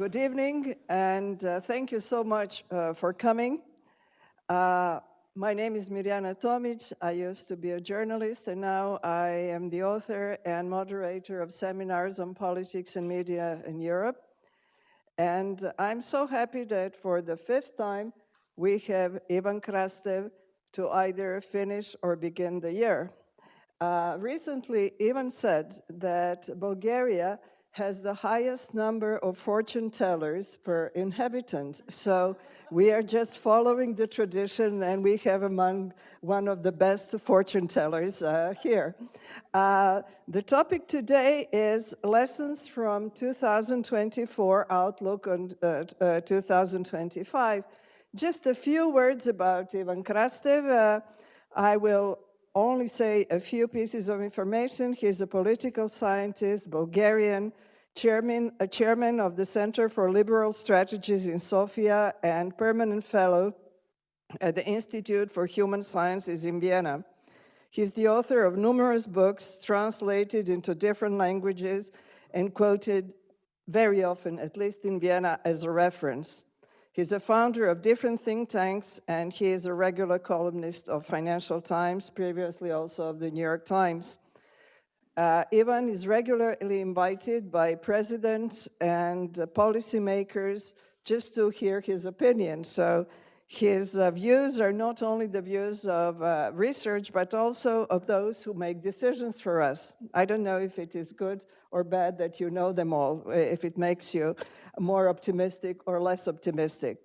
Good evening, and thank you so much for coming. My name is Mirjana Tomic. I used to be a journalist, and now I am the author and moderator of seminars on politics and media in Europe. And I'm so happy that for the 5th time, we have Ivan Krastev to either finish or begin the year. Recently, Ivan said that Bulgaria has the highest number of fortune tellers per inhabitant. So we are just following the tradition, and we have among one of the best fortune tellers here. The topic today is lessons from 2024, outlook on 2025. Just a few words about Ivan Krastev. I will only say a few pieces of information. He's a political scientist, Bulgarian, chairman of the Center for Liberal Strategies in Sofia, and permanent fellow at the Institute for Human Sciences in Vienna. He's the author of numerous books translated into different languages and quoted very often, at least in Vienna, as a reference. He's a founder of different think tanks, and he is a regular columnist of Financial Times, previously also of the New York Times. Ivan is regularly invited by presidents and policymakers just to hear his opinion. So his views are not only the views of research, but also of those who make decisions for us. I don't know if it is good or bad that you know them all, if it makes you more optimistic or less optimistic.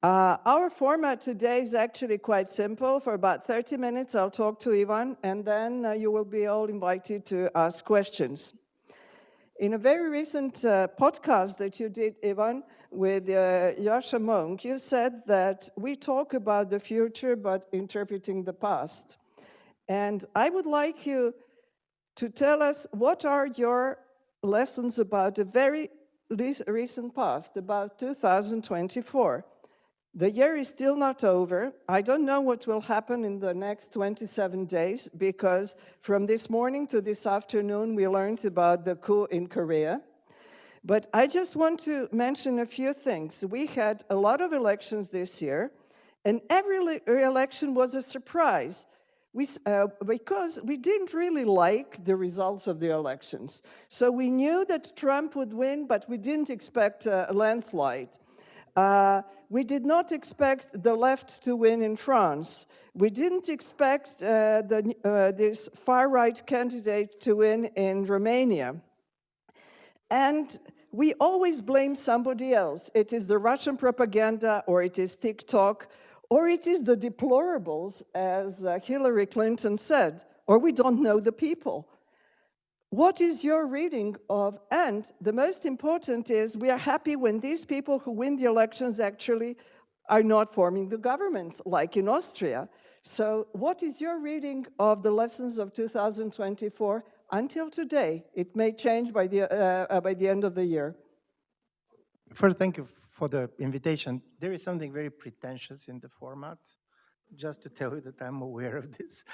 Our format today is actually quite simple. For about 30 minutes, I'll talk to Ivan, and then you will be all invited to ask questions. In a very recent podcast that you did, Ivan, with Yasha Monk, you said that we talk about the future, but interpreting the past. And I would like you to tell us what are your lessons about the very recent past, about 2024. The year is still not over. I don't know what will happen in the next 27 days, because from this morning to this afternoon, we learned about the coup in Korea. But I just want to mention a few things. We had a lot of elections this year, and every election was a surprise. Because we didn't really like the results of the elections. So we knew that Trump would win, but we didn't expect a landslide. We did not expect the left to win in France. We didn't expect this far-right candidate to win in Romania. And we always blame somebody else. It is the Russian propaganda, or it is TikTok, or it is the deplorables, as Hillary Clinton said, or we don't know the people. What is your reading of, and the most important is, we are happy when these people who win the elections actually are not forming the governments, like in Austria. So what is your reading of the lessons of 2024 until today? It may change by the end of the year. First, thank you for the invitation. There is something very pretentious in the format, just to tell you that I'm aware of this.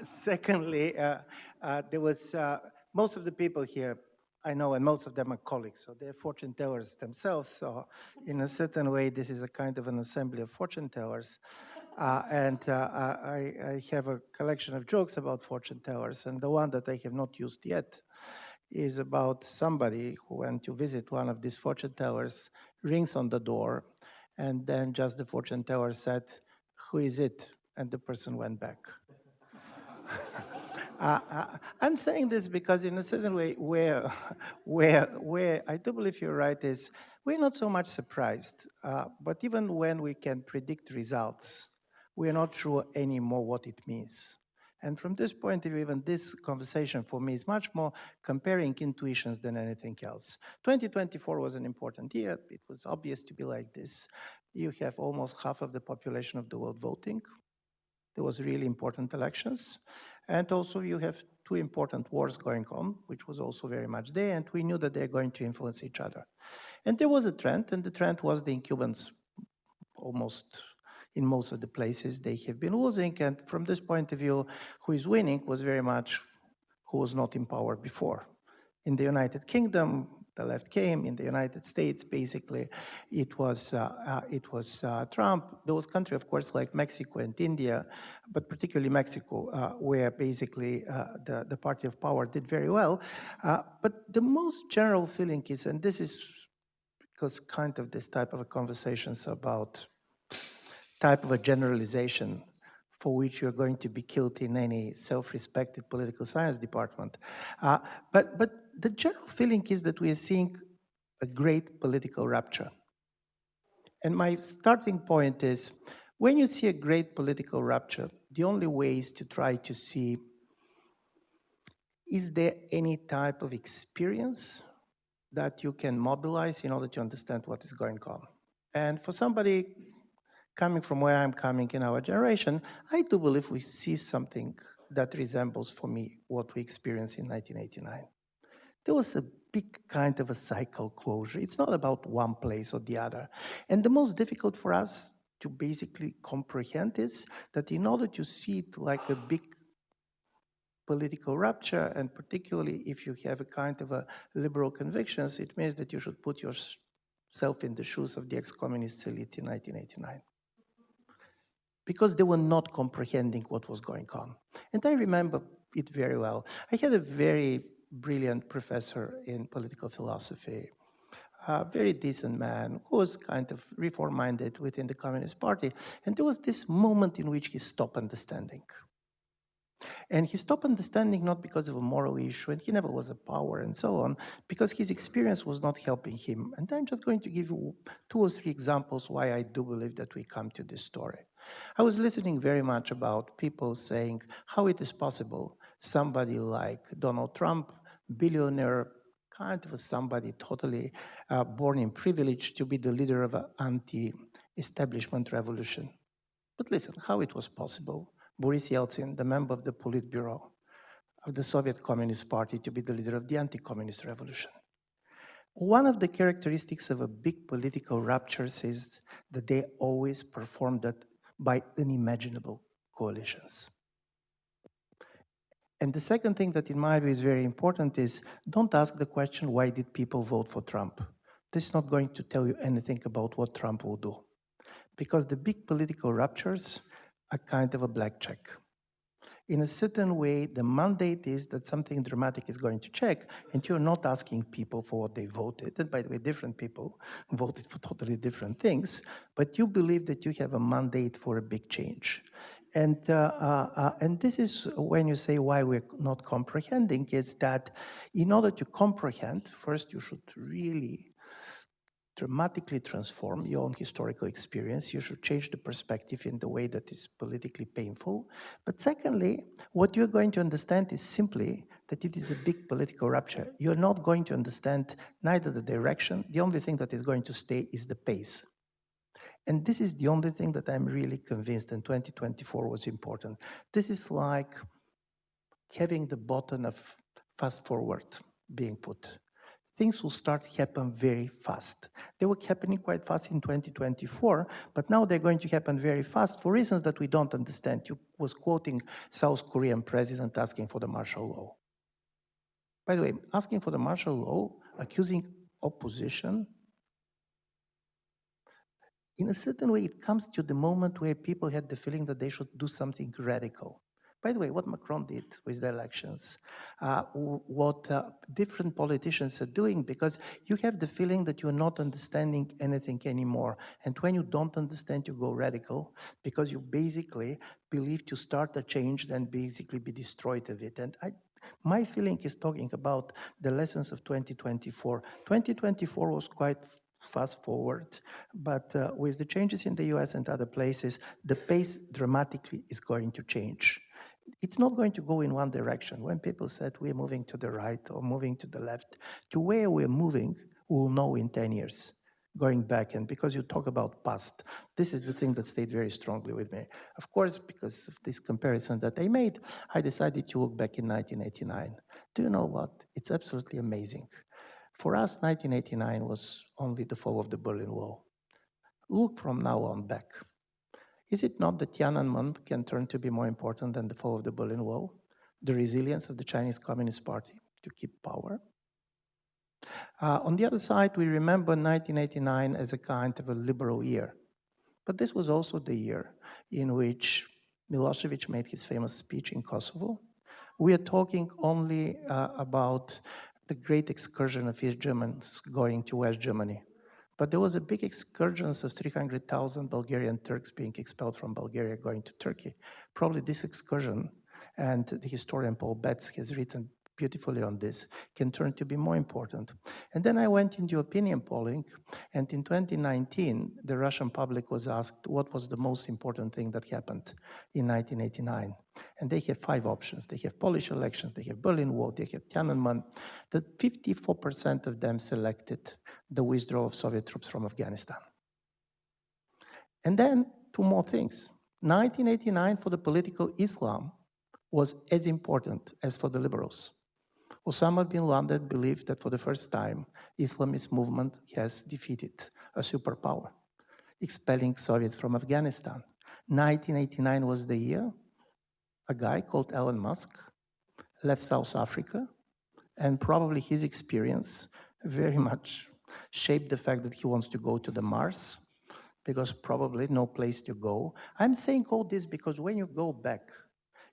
Secondly, there was, most of the people here I know, and most of them are colleagues, so they're fortune tellers themselves. So in a certain way, this is a kind of an assembly of fortune tellers. I have a collection of jokes about fortune tellers, and the one that I have not used yet is about somebody who went to visit one of these fortune tellers, rings on the door, and then just the fortune teller said, "Who is it?" And the person went back. I'm saying this because in a certain way where I do believe you're right is we're not so much surprised, but even when we can predict results, we're not sure anymore what it means. And from this point of view, even this conversation for me is much more comparing intuitions than anything else. 2024 was an important year. It was obvious to be like this. You have almost half of the population of the world voting. There was really important elections. And also you have two important wars going on, which was also very much there, and we knew that they're going to influence each other. And there was a trend, and the trend was the incumbents almost in most of the places they have been losing, and from this point of view, who is winning was very much who was not in power before. In the United Kingdom, the left came. In the United States, basically, it was Trump. Those countries, of course, like Mexico and India, but particularly Mexico, where basically the party of power did very well. But the most general feeling is, and this is because kind of this type of a conversations about type of a generalization for which you're going to be killed in any self-respected political science department. But the general feeling is that we are seeing a great political rupture. And my starting point is, when you see a great political rupture, the only way is to try to see, is there any type of experience that you can mobilize in order to understand what is going on? And for somebody coming from where I'm coming in our generation, I do believe we see something that resembles, for me, what we experienced in 1989. There was a big kind of a cycle closure. It's not about one place or the other. And the most difficult for us to basically comprehend is that in order to see it like a big political rupture, and particularly if you have a kind of a liberal convictions, it means that you should put yourself in the shoes of the ex-communist elite in 1989. Because they were not comprehending what was going on. And I remember it very well. I had a very brilliant professor in political philosophy, a very decent man who was kind of reform-minded within the Communist Party. And there was this moment in which he stopped understanding. And he stopped understanding not because of a moral issue, and he never was a power and so on, because his experience was not helping him. And I'm just going to give you 2 or 3 examples why I do believe that we come to this story. I was listening very much about people saying how it is possible somebody like Donald Trump, billionaire, kind of somebody totally born in privilege, to be the leader of an anti-establishment revolution. But listen, how it was possible Boris Yeltsin, the member of the Politburo of the Soviet Communist Party, to be the leader of the anti-communist revolution. One of the characteristics of a big political ruptures is that they always perform that by unimaginable coalitions. And the second thing that in my view is very important is, don't ask the question, why did people vote for Trump? This is not going to tell you anything about what Trump will do. Because the big political ruptures are kind of a black check. In a certain way, the mandate is that something dramatic is going to check, and you're not asking people for what they voted. And by the way, different people voted for totally different things, but you believe that you have a mandate for a big change. And this is when you say why we're not comprehending, is that in order to comprehend, first you should really dramatically transform your own historical experience. You should change the perspective in the way that is politically painful. But secondly, what you're going to understand is simply that it is a big political rupture. You're not going to understand neither the direction. The only thing that is going to stay is the pace. And this is the only thing that I'm really convinced in 2024 was important. This is like having the button of fast forward being put. Things will start to happen very fast. They were happening quite fast in 2024, but now they're going to happen very fast for reasons that we don't understand. You was quoting South Korean president asking for the martial law. By the way, asking for the martial law, accusing opposition, in a certain way, it comes to the moment where people had the feeling that they should do something radical. By the way, what Macron did with the elections, what different politicians are doing, because you have the feeling that you're not understanding anything anymore. And when you don't understand, you go radical, because you basically believe to start a change, then basically be destroyed of it. And my feeling is talking about the lessons of 2024. 2024 was quite fast forward, but with the changes in the US and other places, the pace dramatically is going to change. It's not going to go in one direction. When people said we're moving to the right or moving to the left, to where we're moving, we'll know in 10 years, going back. And because you talk about past, this is the thing that stayed very strongly with me. Of course, because of this comparison that I made, I decided to look back in 1989. Do you know what? It's absolutely amazing. For us, 1989 was only the fall of the Berlin Wall. Look from now on back. Is it not that Tiananmen can turn to be more important than the fall of the Berlin Wall? The resilience of the Chinese Communist Party to keep power? On the other side, we remember 1989 as a kind of a liberal year. But this was also the year in which Milosevic made his famous speech in Kosovo. We are talking only about the great excursion of East Germans going to West Germany. But there was a big excursion of 300,000 Bulgarian Turks being expelled from Bulgaria going to Turkey. Probably this excursion, and the historian Paul Betts has written beautifully on this, can turn to be more important. And then I went into opinion polling, and in 2019, the Russian public was asked what was the most important thing that happened in 1989. And they have 5 options. They have Polish elections, they have Berlin Wall, they have Tiananmen. That 54% of them selected the withdrawal of Soviet troops from Afghanistan. And then 2 more things. 1989 for the political Islam was as important as for the liberals. Osama bin Laden believed that for the first time, Islamist movement has defeated a superpower, expelling Soviets from Afghanistan. 1989 was the year a guy called Elon Musk left South Africa, and probably his experience very much shaped the fact that he wants to go to the Mars, because probably no place to go. I'm saying all this because when you go back,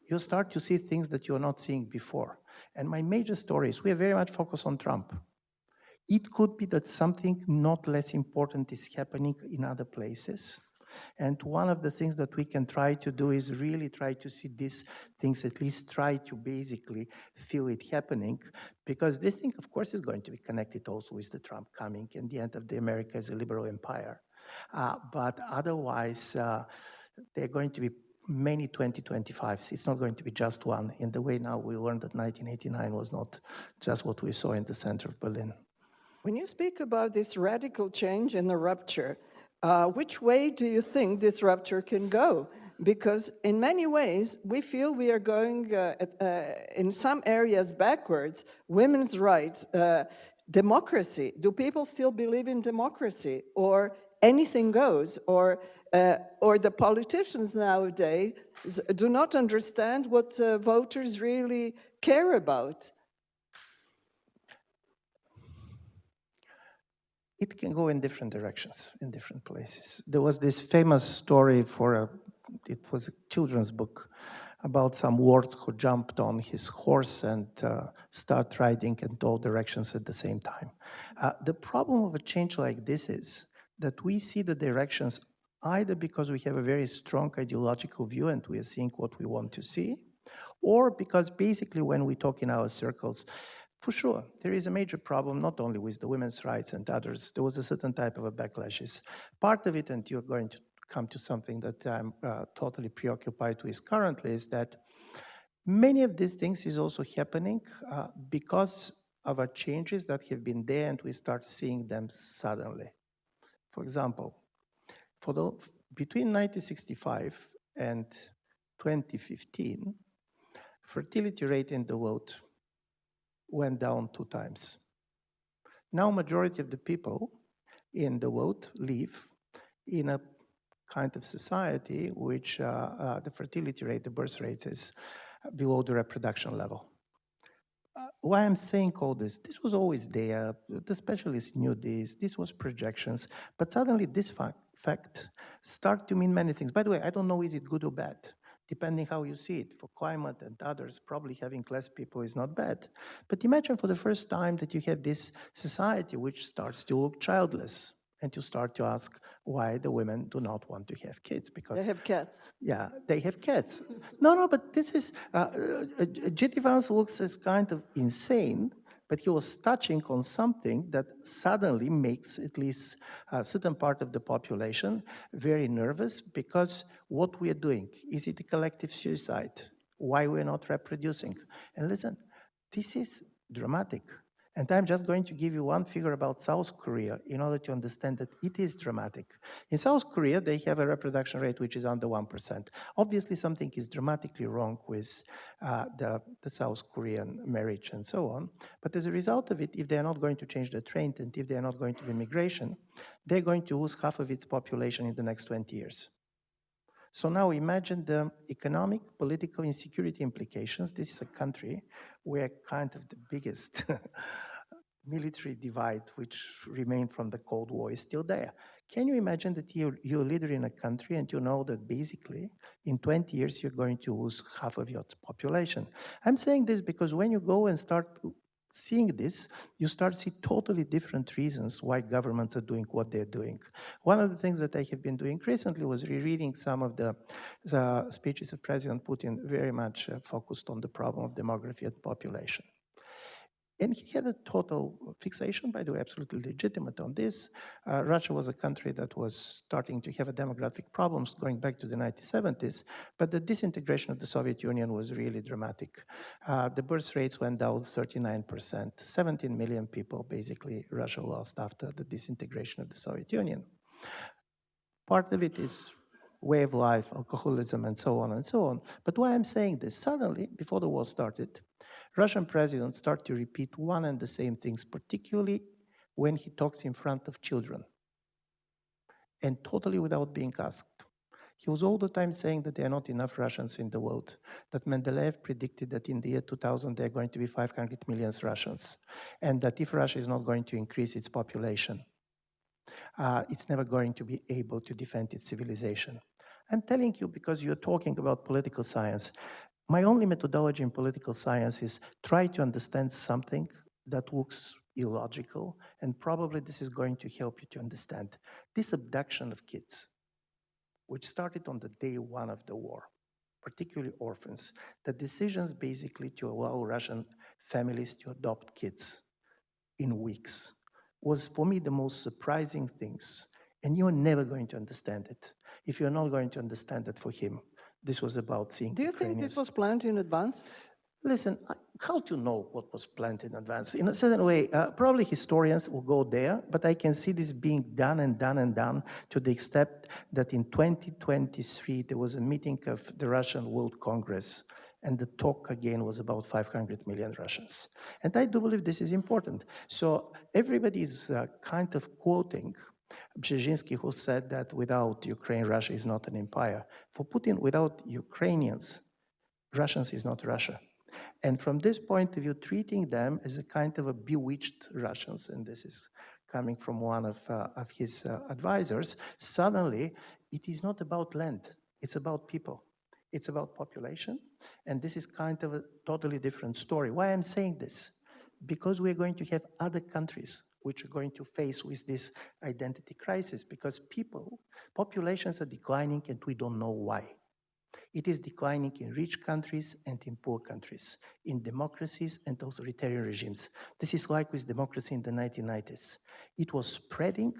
you start to see things that you're not seeing before. And my major story is we are very much focused on Trump. It could be that something not less important is happening in other places. And one of the things that we can try to do is really try to see these things, at least try to basically feel it happening, because this thing, of course, is going to be connected also with the Trump coming and the end of the America as a liberal empire. But otherwise, there are going to be many 2025s. It's not going to be just one. In the way now we learned that 1989 was not just what we saw in the center of Berlin. When you speak about this radical change in the rupture, which way do you think this rupture can go? Because in many ways, we feel we are going in some areas backwards. Women's rights, democracy. Do people still believe in democracy? Or anything goes? Or the politicians nowadays do not understand what voters really care about? It can go in different directions, in different places. There was this famous story it was a children's book about some lord who jumped on his horse and started riding in all directions at the same time. The problem of a change like this is that we see the directions either because we have a very strong ideological view and we are seeing what we want to see, or because basically when we talk in our circles, for sure, there is a major problem, not only with the women's rights and others. There was a certain type of a backlashes. Part of it, and you're going to come to something that I'm totally preoccupied with currently, is that many of these things is also happening because of our changes that have been there and we start seeing them suddenly. For example, between 1965 and 2015, fertility rate in the world went down 2 times. Now, majority of the people in the world live in a kind of society which the fertility rate, the birth rate is below the reproduction level. Why I'm saying all this was always there, the specialists knew this was projections, but suddenly this fact start to mean many things. By the way, I don't know is it good or bad. Depending how you see it. For climate and others, probably having less people is not bad. But imagine for the first time that you have this society which starts to look childless, and you start to ask why the women do not want to have kids. Because they have cats. Yeah, they have cats. No, but this is, J.D. Vance looks as kind of insane, but he was touching on something that suddenly makes at least a certain part of the population very nervous, because what we are doing, is it a collective suicide? Why we're not reproducing? And listen, this is dramatic. And I'm just going to give you one figure about South Korea in order to understand that it is dramatic. In South Korea, they have a reproduction rate which is under 1%. Obviously, something is dramatically wrong with the South Korean marriage and so on. But as a result of it, if they're not going to change the trend and if they're not going to be migration, they're going to lose half of its population in the next 20 years. So now imagine the economic, political, and security implications. This is a country where kind of the biggest military divide which remained from the Cold War is still there. Can you imagine that you're a leader in a country and you know that basically in 20 years you're going to lose half of your population? I'm saying this because when you go and start seeing this, you start to see totally different reasons why governments are doing what they're doing. One of the things that I have been doing recently was rereading some of the speeches of President Putin, very much focused on the problem of demography and population. And he had a total fixation, by the way, absolutely legitimate on this. Russia was a country that was starting to have demographic problems going back to the 1970s, but the disintegration of the Soviet Union was really dramatic. The birth rates went down 39%. 17 million people, basically, Russia lost after the disintegration of the Soviet Union. Part of it is way of life, alcoholism, and so on and so on. But why I'm saying this, suddenly, before the war started, Russian presidents start to repeat one and the same things, particularly when he talks in front of children, and totally without being asked. He was all the time saying that there are not enough Russians in the world, that Mendeleev predicted that in the year 2000 there are going to be 500 million Russians, and that if Russia is not going to increase its population, it's never going to be able to defend its civilization. I'm telling you because you're talking about political science. My only methodology in political science is try to understand something that looks illogical, and probably this is going to help you to understand. This abduction of kids, which started on the day one of the war, particularly orphans, the decisions basically to allow Russian families to adopt kids in weeks, was for me the most surprising things, and you're never going to understand it. If you're not going to understand it for him, this was about seeing Do you think this was planned in advance? Listen, how to know what was planned in advance? In a certain way, probably historians will go there, but I can see this being done and done and done to the extent that in 2023, there was a meeting of the Russian World Congress, and the talk again was about 500 million Russians. And I do believe this is important. So everybody is kind of quoting Brzezinski, who said that without Ukraine, Russia is not an empire. For Putin, without Ukrainians, Russians is not Russia. And from this point of view, treating them as a kind of a bewitched Russians, and this is coming from one of his advisors, suddenly it is not about land, it's about people. It's about population, and this is kind of a totally different story. Why I'm saying this? Because we're going to have other countries which are going to face with this identity crisis, because populations are declining and we don't know why. It is declining in rich countries and in poor countries, in democracies and authoritarian regimes. This is like with democracy in the 1990s. It was spreading,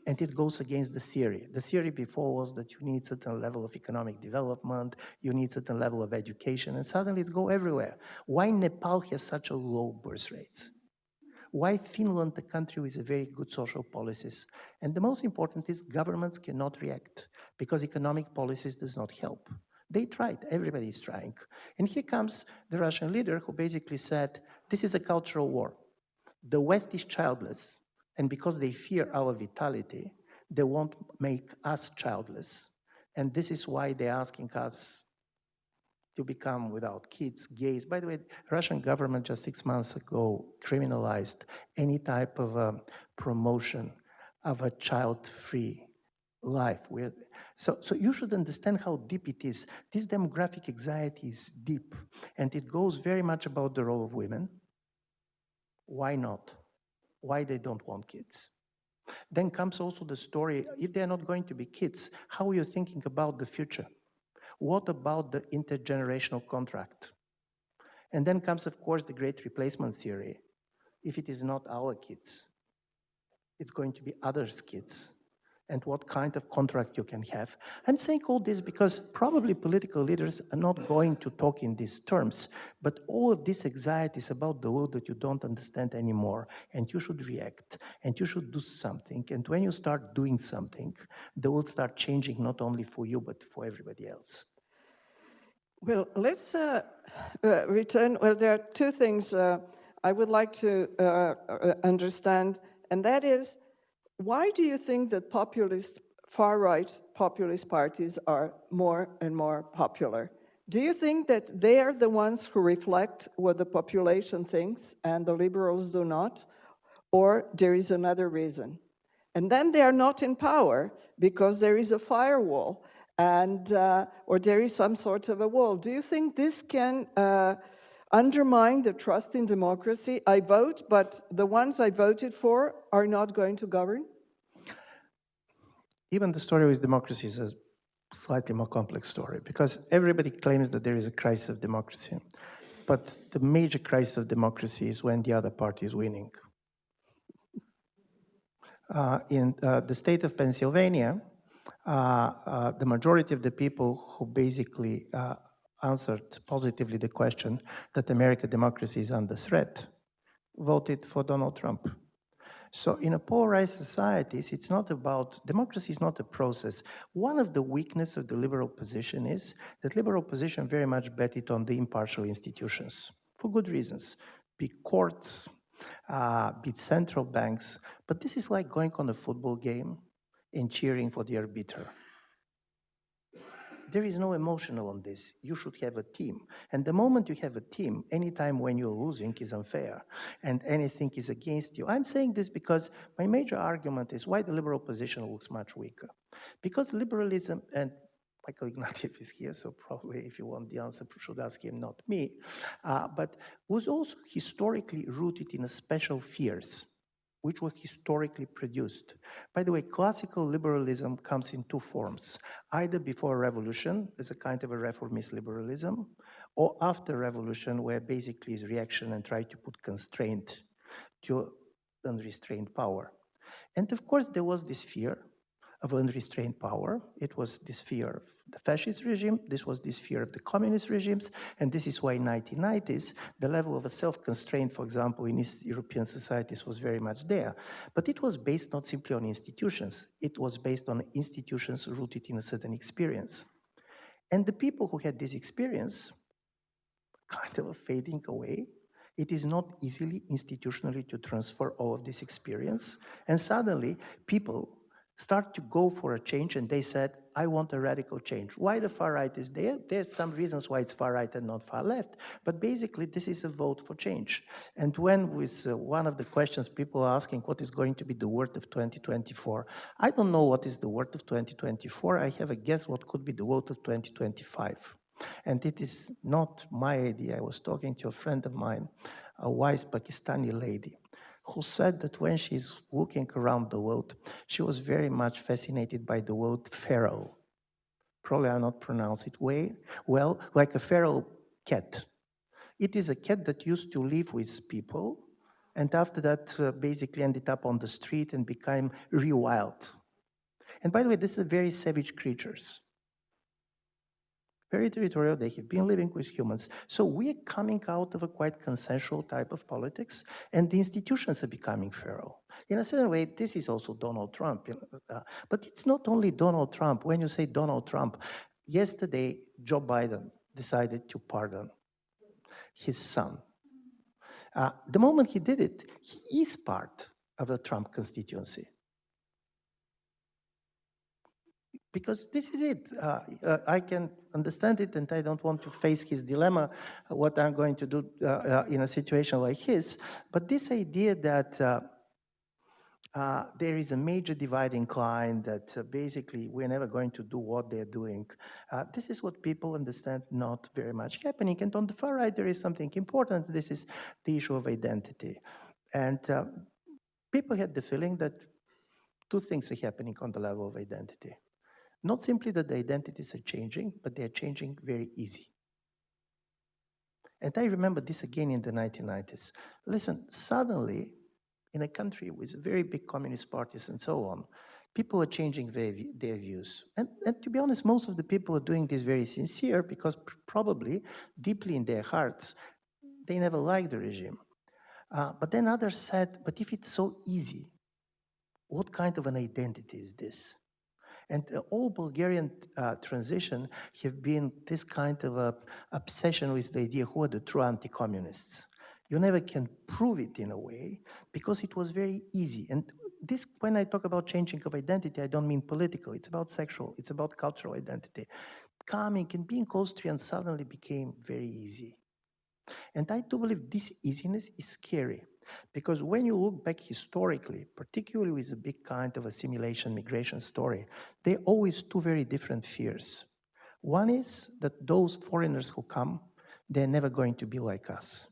and it goes against the theory. The theory before was that you need a certain level of economic development, you need a certain level of education, and suddenly it's go everywhere. Why Nepal has such a low birth rates? Why Finland, a country with a very good social policies? And the most important is governments cannot react because economic policies does not help. They tried, everybody is trying. And here comes the Russian leader who basically said, this is a cultural war. The West is childless, and because they fear our vitality, they won't make us childless. And this is why they're asking us to become without kids, gays. By the way, Russian government just 6 months ago criminalized any type of promotion of a child-free life. So you should understand how deep it is. This demographic anxiety is deep, and it goes very much about the role of women. Why not? Why they don't want kids? Then comes also the story, if they're not going to be kids, how are you thinking about the future? What about the intergenerational contract? And then comes, of course, the great replacement theory. If it is not our kids, it's going to be others' kids. And what kind of contract you can have. I'm saying all this because probably political leaders are not going to talk in these terms, but all of this anxiety is about the world that you don't understand anymore, and you should react, and you should do something, and when you start doing something, the world starts changing not only for you, but for everybody else. Well, let's return. Well, there are two things I would like to understand, and that is, why do you think that far-right populist parties are more and more popular? Do you think that they are the ones who reflect what the population thinks and the liberals do not? or there is another reason. And then they are not in power because there is a firewall and or there is some sort of a wall. Do you think this can undermine the trust in democracy? I vote, but the ones I voted for are not going to govern? Even the story with democracy is a slightly more complex story, because everybody claims that there is a crisis of democracy. But the major crisis of democracy is when the other party is winning. In the state of Pennsylvania, the majority of the people who basically answered positively the question that American democracy is under threat voted for Donald Trump. So in a polarized societies, it's not about, democracy is not a process. One of the weaknesses of the liberal position is that liberal position very much bet it on the impartial institutions, for good reasons. Be courts, be central banks, but this is like going on a football game and cheering for the arbiter. There is no emotional on this. You should have a team. And the moment you have a team, anytime when you're losing is unfair and anything is against you. I'm saying this because my major argument is why the liberal position looks much weaker. Because liberalism, and Michael Ignatieff is here, so probably if you want the answer, you should ask him, not me, but was also historically rooted in a special fears, which were historically produced. By the way, classical liberalism comes in two forms, either before revolution, as a kind of a reformist liberalism, or after revolution, where basically is reaction and try to put constraint to unrestrained power. And of course, there was this fear of unrestrained power. It was this fear of the fascist regime, this was this fear of the communist regimes, and this is why in 1990s, the level of a self-constraint, for example, in East European societies was very much there. But it was based not simply on institutions, it was based on institutions rooted in a certain experience. And the people who had this experience kind of fading away. It is not easily institutionally to transfer all of this experience. And suddenly people start to go for a change, and they said, I want a radical change. Why the far right is there? There's some reasons why it's far right and not far left, but basically this is a vote for change. And when with one of the questions people are asking what is going to be the word of 2024, I don't know what is the word of 2024. I have a guess what could be the word of 2025. And it is not my idea. I was talking to a friend of mine, a wise Pakistani lady, who said that when she's looking around the world, she was very much fascinated by the word feral. Probably I'll not pronounce it well, like a feral cat. It is a cat that used to live with people, and after that basically ended up on the street and became rewild. And by the way, these are very savage creatures. Very territorial, they have been living with humans. So we're coming out of a quite consensual type of politics, and the institutions are becoming feral. In a certain way, this is also Donald Trump. But it's not only Donald Trump. When you say Donald Trump, yesterday, Joe Biden decided to pardon his son. The moment he did it, he is part of the Trump constituency. Because this is it. I can understand it, and I don't want to face his dilemma, what I'm going to do in a situation like his. But this idea that there is a major dividing line, that basically we're never going to do what they're doing, this is what people understand not very much happening. And on the far right, there is something important. This is the issue of identity. And people had the feeling that two things are happening on the level of identity. Not simply that the identities are changing, but they're changing very easy. And I remember this again in the 1990s. Listen, suddenly, in a country with very big communist parties and so on, people are changing their views. And to be honest, most of the people are doing this very sincere, because probably, deeply in their hearts, they never liked the regime. But then others said, but if it's so easy, what kind of an identity is this? And the whole Bulgarian transition have been this kind of obsession with the idea who are the true anti-communists. You never can prove it in a way, because it was very easy. And this, when I talk about changing of identity, I don't mean political. It's about sexual. It's about cultural identity. Coming and being Austrian suddenly became very easy. And I do believe this easiness is scary. Because when you look back historically, particularly with a big kind of assimilation migration story, there are always two very different fears. One is that those foreigners who come, they're never going to be like us.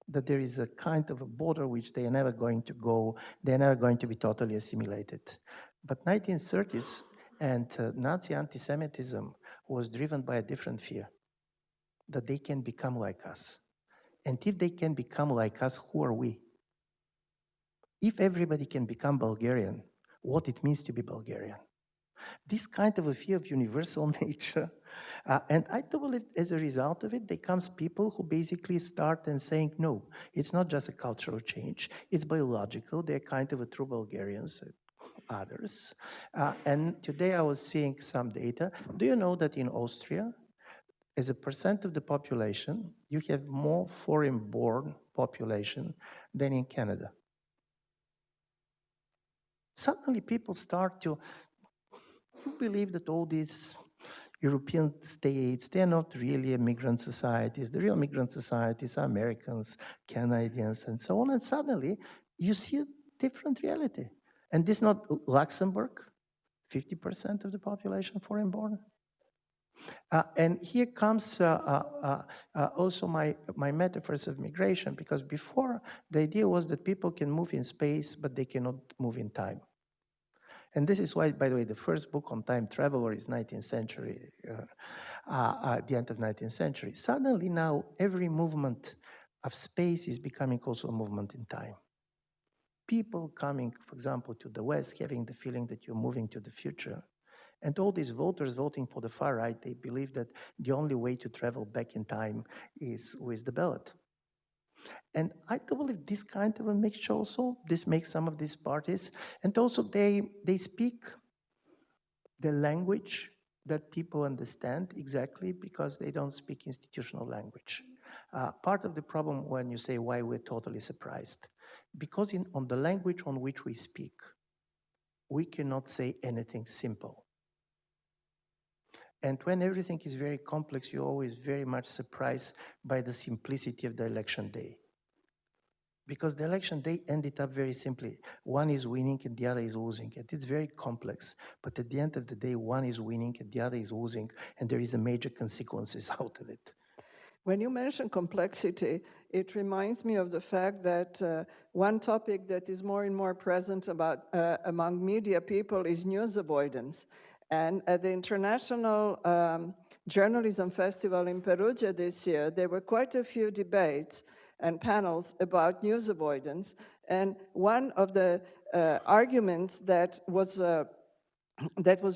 That there is a kind of a border which they are never going to go, they're never going to be totally assimilated. But 1930s and Nazi anti-Semitism was driven by a different fear, that they can become like us. And if they can become like us, who are we? If everybody can become Bulgarian, what it means to be Bulgarian. This kind of a fear of universal nature, and I do believe as a result of it, there comes people who basically start and saying, no, it's not just a cultural change, it's biological, they're kind of a true Bulgarians, others. And today I was seeing some data. Do you know that in Austria, as a percent of the population, you have more foreign-born population than in Canada? Suddenly people start to believe that all these European states, they're not really migrant societies. The real migrant societies are Americans, Canadians, and so on. And suddenly you see a different reality. And this is not Luxembourg, 50% of the population foreign-born. And here comes also my metaphors of migration, because before the idea was that people can move in space, but they cannot move in time. And this is why, by the way, the first book on time traveler is 19th century, at the end of 19th century. Suddenly now, every movement of space is becoming also a movement in time. People coming, for example, to the West, having the feeling that you're moving to the future. And all these voters voting for the far right, they believe that the only way to travel back in time is with the ballot. And I do believe this kind of a mixture also, this makes some of these parties, and also they speak the language that people understand exactly, because they don't speak institutional language. Part of the problem when you say why we're totally surprised, because on the language on which we speak, we cannot say anything simple. And when everything is very complex, you're always very much surprised by the simplicity of the election day. Because the election day ended up very simply. One is winning and the other is losing. And it's very complex. But at the end of the day, one is winning and the other is losing, and there is a major consequences out of it. When you mention complexity, it reminds me of the fact that one topic that is more and more present among media people is news avoidance. And at the International Journalism Festival in Perugia this year, there were quite a few debates and panels about news avoidance. And one of the arguments that was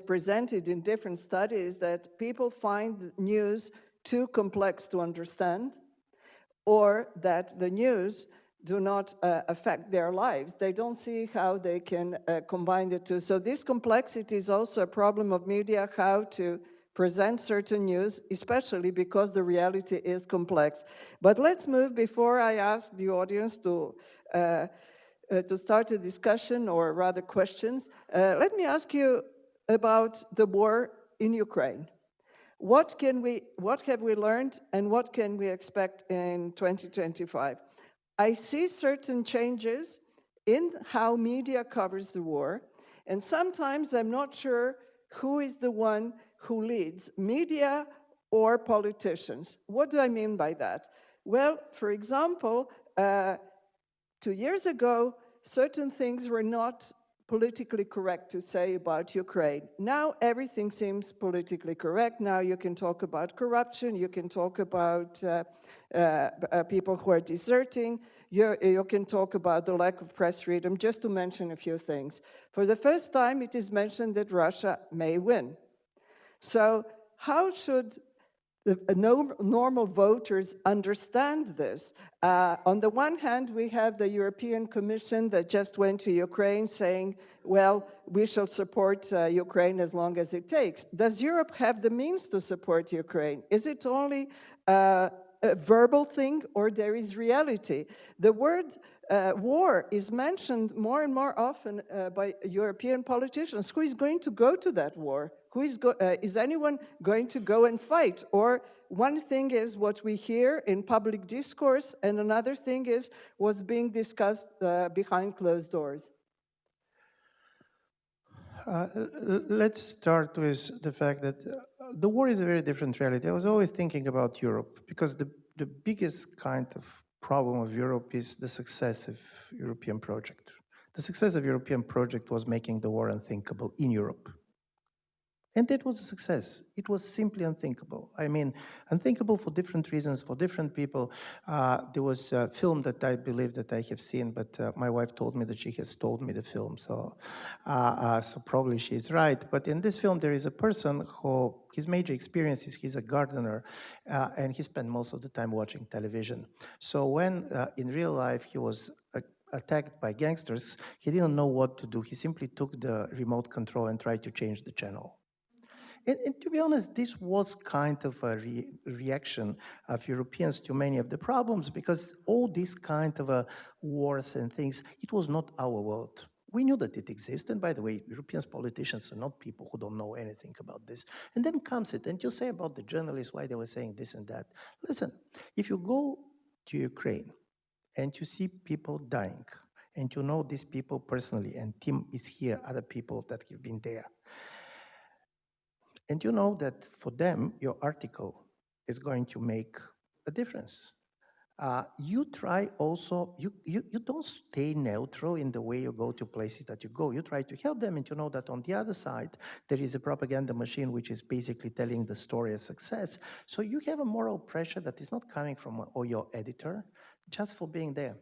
presented in different studies, that people find news too complex to understand, or that the news do not affect their lives. They don't see how they can combine the two. So this complexity is also a problem of media, how to present certain news, especially because the reality is complex. But let's move, before I ask the audience to start a discussion, or rather questions, let me ask you about the war in Ukraine. What have we learned, and what can we expect in 2025? I see certain changes in how media covers the war, and sometimes I'm not sure who is the one who leads, media or politicians. What do I mean by that? Well, for example, 2 years ago, certain things were not politically correct to say about Ukraine. Now everything seems politically correct. Now you can talk about corruption, you can talk about people who are deserting, you can talk about the lack of press freedom, just to mention a few things. For the first time, it is mentioned that Russia may win. So how should the normal voters understand this? On the one hand, we have the European Commission that just went to Ukraine saying, well, we shall support Ukraine as long as it takes. Does Europe have the means to support Ukraine? Is it only a verbal thing, or there is reality? The word war is mentioned more and more often by European politicians. Who is going to go to that war? Is anyone going to go and fight? Or one thing is what we hear in public discourse, and another thing is what's being discussed behind closed doors. Let's start with the fact that the war is a very different reality. I was always thinking about Europe because the biggest kind of problem of Europe is the successive European project. The successive European project was making the war unthinkable in Europe. And that was a success. It was simply unthinkable. I mean, unthinkable for different reasons, for different people. There was a film that I believe that I have seen, but my wife told me that she has told me the film, so probably she's right. But in this film, there is a person who, his major experience is he's a gardener, and he spent most of the time watching television. So when in real life he was attacked by gangsters, he didn't know what to do. He simply took the remote control and tried to change the channel. And to be honest, this was kind of a reaction of Europeans to many of the problems, because all these kind of wars and things, it was not our world. We knew that it exists, and by the way, European politicians are not people who don't know anything about this. And then comes it, and you say about the journalists, why they were saying this and that. Listen, if you go to Ukraine and you see people dying, and you know these people personally, and Tim is here, other people that have been there, and you know that for them, your article is going to make a difference. You try also, you don't stay neutral in the way you go to places that you go. You try to help them, and you know that on the other side, there is a propaganda machine which is basically telling the story of success. So you have a moral pressure that is not coming from your editor, just for being there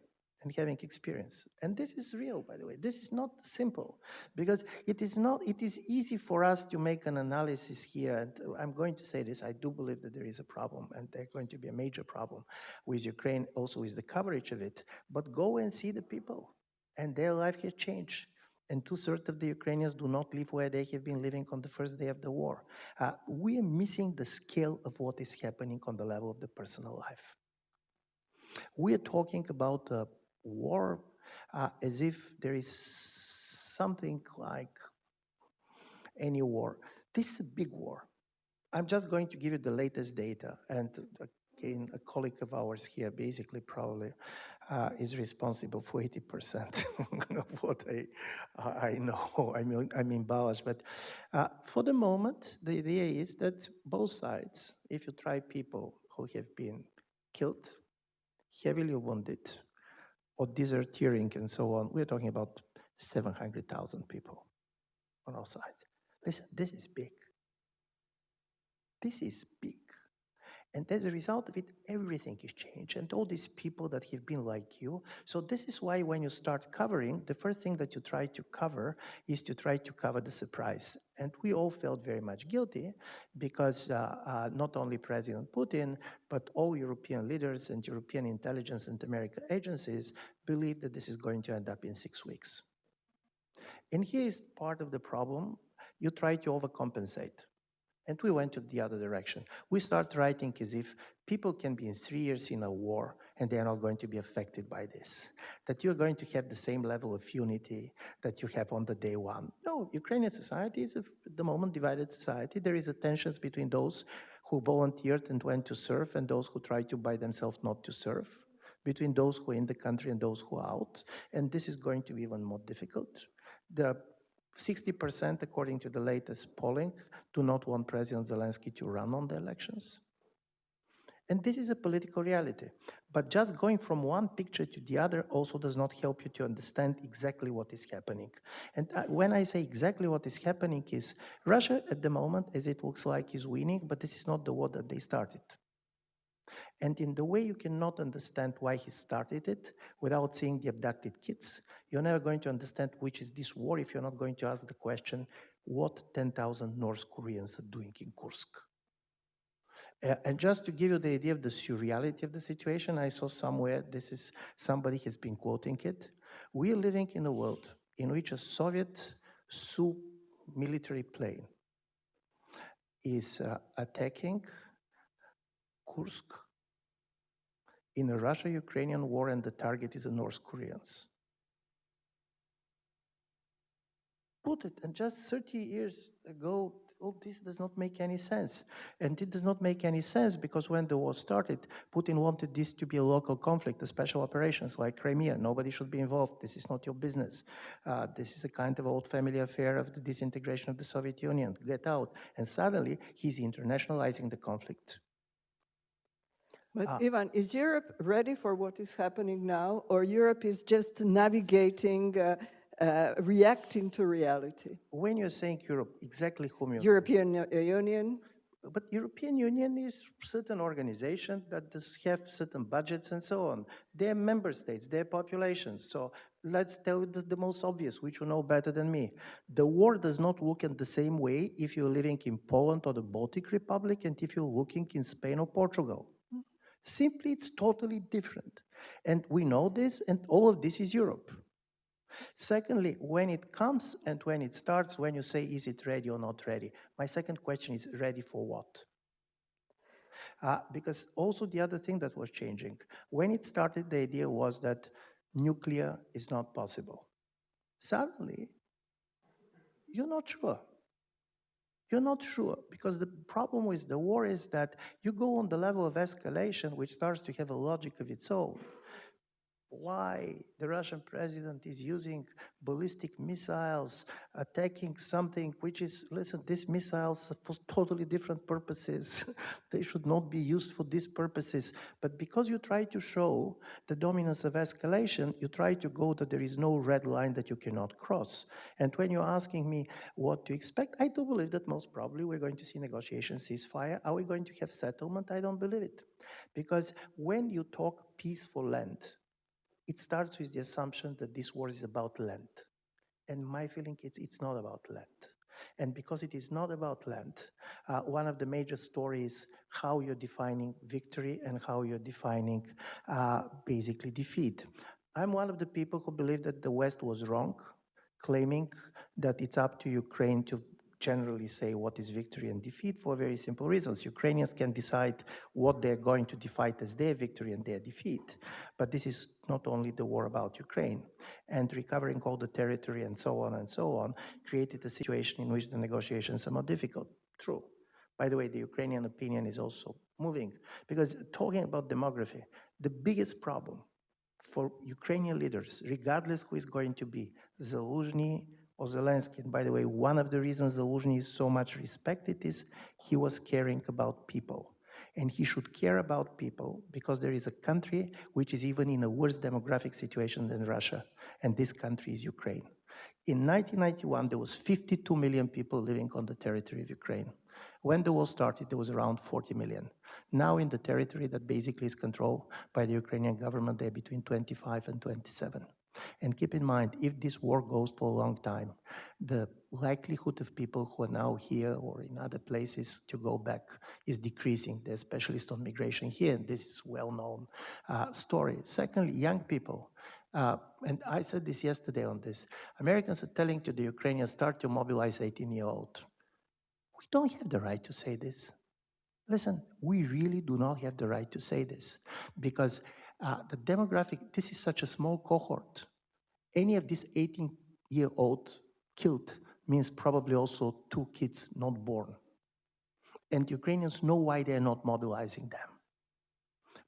and having experience. And this is real, by the way. This is not simple, because it is easy for us to make an analysis here. And I'm going to say this, I do believe that there is a problem, and there's going to be a major problem with Ukraine, also with the coverage of it. But go and see the people, and their life has changed. And 2/3 of the Ukrainians do not live where they have been living on the first day of the war. We are missing the scale of what is happening on the level of the personal life. We are talking about war as if there is something like any war. This is a big war. I'm just going to give you the latest data, and again, a colleague of ours here basically probably is responsible for 80% of what I know. I'm embellished, but for the moment, the idea is that both sides, if you try people who have been killed, heavily wounded, or desertering and so on, we're talking about 700,000 people on our side. Listen, this is big. This is big. And as a result of it, everything is changed. And all these people that have been like you. So this is why when you start covering, the first thing that you try to cover is to try to cover the surprise. And we all felt very much guilty, because not only President Putin, but all European leaders and European intelligence and American agencies believe that this is going to end up in 6 weeks. And here is part of the problem. You try to overcompensate. And we went to the other direction. We start writing as if people can be in 3 years in a war and they are not going to be affected by this. That you're going to have the same level of unity that you have on the day one. No, Ukrainian society is at the moment divided society. There is a tensions between those who volunteered and went to serve and those who try to by themselves not to serve, between those who are in the country and those who are out. And this is going to be even more difficult. The 60%, according to the latest polling, do not want President Zelensky to run on the elections. And this is a political reality. But just going from one picture to the other also does not help you to understand exactly what is happening. And when I say exactly what is happening is, Russia at the moment, as it looks like, is winning, but this is not the war that they started. And in the way you cannot understand why he started it without seeing the abducted kids, you're never going to understand which is this war if you're not going to ask the question, what 10,000 North Koreans are doing in Kursk? And just to give you the idea of the surreality of the situation, I saw somewhere, somebody has been quoting it. We are living in a world in which a Soviet Su military plane is attacking Kursk in a Russia-Ukrainian war, and the target is the North Koreans. Put it, and just 30 years ago, all this does not make any sense. And it does not make any sense because when the war started, Putin wanted this to be a local conflict, a special operations like Crimea. Nobody should be involved. This is not your business. This is a kind of old family affair of the disintegration of the Soviet Union. Get out. And suddenly, he's internationalizing the conflict. But Ivan, is Europe ready for what is happening now, or Europe is just navigating, reacting to reality? When you're saying Europe, exactly whom you're... European Union? But European Union is certain organization that does have certain budgets and so on. They're member states, they're populations. So let's tell the most obvious, which you know better than me. The war does not look at the same way if you're living in Poland or the Baltic Republic and if you're looking in Spain or Portugal. Simply, it's totally different. And we know this, and all of this is Europe. Secondly, when it comes and when it starts, when you say, is it ready or not ready? My second question is, ready for what? Because also the other thing that was changing, when it started, the idea was that nuclear is not possible. Suddenly, you're not sure. You're not sure, because the problem with the war is that you go on the level of escalation, which starts to have a logic of its own. Why the Russian president is using ballistic missiles, attacking something which is, listen, these missiles are for totally different purposes. They should not be used for these purposes. But because you try to show the dominance of escalation, you try to go that there is no red line that you cannot cross. And when you're asking me what to expect, I do believe that most probably we're going to see negotiations, ceasefire. Are we going to have settlement? I don't believe it. Because when you talk peace for land, it starts with the assumption that this war is about land. And my feeling is it's not about land. And because it is not about land, one of the major stories, how you're defining victory and how you're defining basically defeat. I'm one of the people who believe that the West was wrong, claiming that it's up to Ukraine to generally say what is victory and defeat for very simple reasons. Ukrainians can decide what they're going to define as their victory and their defeat. But this is not only the war about Ukraine. And recovering all the territory and so on, created a situation in which the negotiations are more difficult. True. By the way, the Ukrainian opinion is also moving. Because talking about demography, the biggest problem for Ukrainian leaders, regardless who is going to be, Zelensky or Zelensky, and by the way, one of the reasons Zelensky is so much respected is he was caring about people. And he should care about people because there is a country which is even in a worse demographic situation than Russia, and this country is Ukraine. In 1991, there was 52 million people living on the territory of Ukraine. When the war started, there was around 40 million. Now in the territory that basically is controlled by the Ukrainian government, they're between 25 and 27. And keep in mind, if this war goes for a long time, the likelihood of people who are now here or in other places to go back is decreasing. There's specialists on migration here, and this is a well-known story. Secondly, young people. And I said this yesterday on this. Americans are telling to the Ukrainians, start to mobilize 18-year-old. We don't have the right to say this. Listen, we really do not have the right to say this because the demographic, this is such a small cohort. Any of these 18-year-old killed means probably also 2 kids not born. And Ukrainians know why they're not mobilizing them.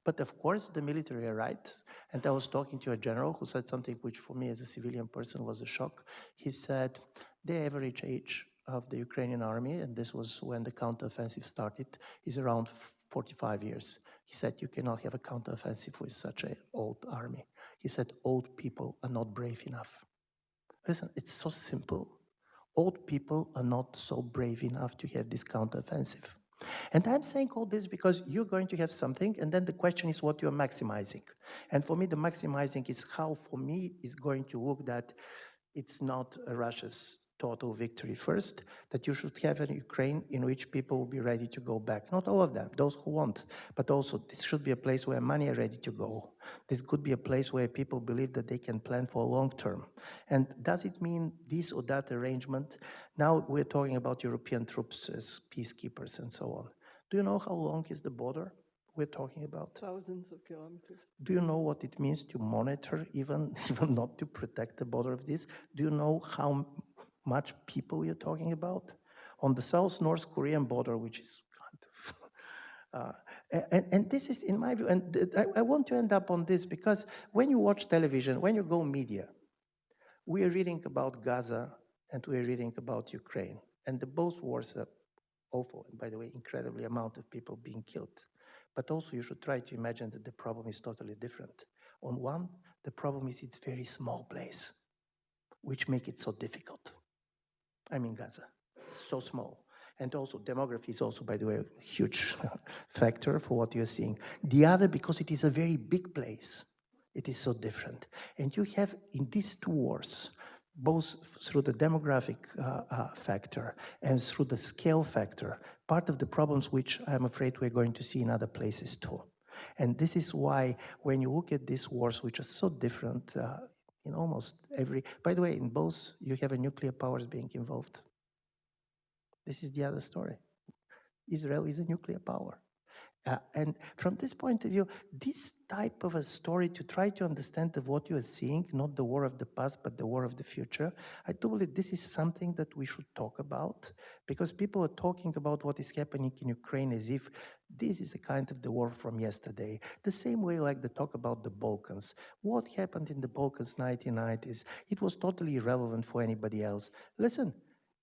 But of course, the military are right. And I was talking to a general who said something which for me as a civilian person was a shock. He said the average age of the Ukrainian army, and this was when the counteroffensive started, is around 45 years. He said, you cannot have a counteroffensive with such an old army. He said, old people are not brave enough. Listen, it's so simple. Old people are not so brave enough to have this counteroffensive. And I'm saying all this because you're going to have something, and then the question is what you're maximizing. And for me, the maximizing is how, for me, is going to look that it's not Russia's total victory first, that you should have a Ukraine in which people will be ready to go back. Not all of them, those who want, but also this should be a place where money are ready to go. This could be a place where people believe that they can plan for a long term. And does it mean this or that arrangement? Now we're talking about European troops as peacekeepers and so on. Do you know how long is the border we're talking about? Thousands of kilometers. Do you know what it means to monitor, even not to protect the border of this? Do you know how much people you're talking about? on the South-North Korean border, which is kind of, and this is, in my view, and I want to end up on this because when you watch television, when you go media, we are reading about Gaza and we are reading about Ukraine, and the both wars are awful, and by the way, incredibly amount of people being killed. But also you should try to imagine that the problem is totally different. On one, the problem is it's very small place, which make it so difficult. I mean Gaza, so small. And also demography is also, by the way, a huge factor for what you're seeing. The other, because it is a very big place, it is so different. And you have in these two wars, both through the demographic factor and through the scale factor, part of the problems which I'm afraid we're going to see in other places too. And this is why when you look at these wars, which are so different in almost every, by the way, in both, you have a nuclear powers being involved. This is the other story. Israel is a nuclear power. And from this point of view, this type of a story to try to understand of what you are seeing, not the war of the past, but the war of the future, I do believe this is something that we should talk about, because people are talking about what is happening in Ukraine as if this is a kind of the war from yesterday. The same way like the talk about the Balkans. What happened in the Balkans 1990s, it was totally irrelevant for anybody else. Listen,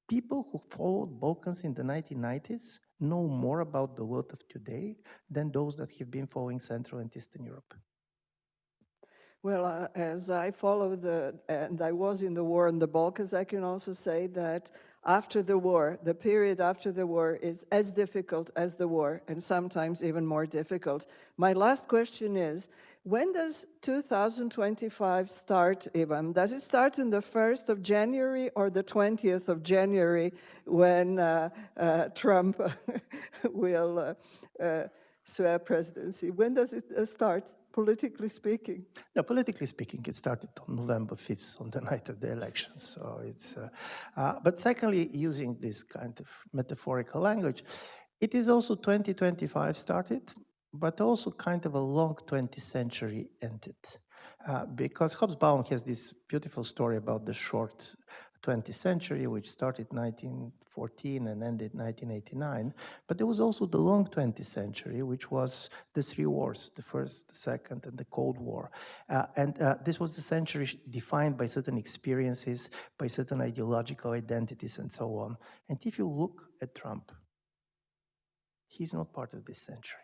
people who followed Balkans in the 1990s know more about the world of today than those that have been following Central and Eastern Europe. Well, as I followed and I was in the war in the Balkans, I can also say that after the war, the period after the war is as difficult as the war, and sometimes even more difficult. My last question is, when does 2025 start, Ivan? Does it start on the 1st of January or the 20th of January when Trump will swear presidency? When does it start, politically speaking? No, politically speaking, it started on November 5th, on the night of the election. So it's, but secondly, using this kind of metaphorical language, it is also 2025 started, but also kind of a long 20th century ended. Because Hobsbawm has this beautiful story about the short 20th century, which started 1914 and ended 1989. But there was also the long 20th century, which was the three wars, the first, the second, and the Cold War. And this was the century defined by certain experiences, by certain ideological identities, and so on. And if you look at Trump, he's not part of this century.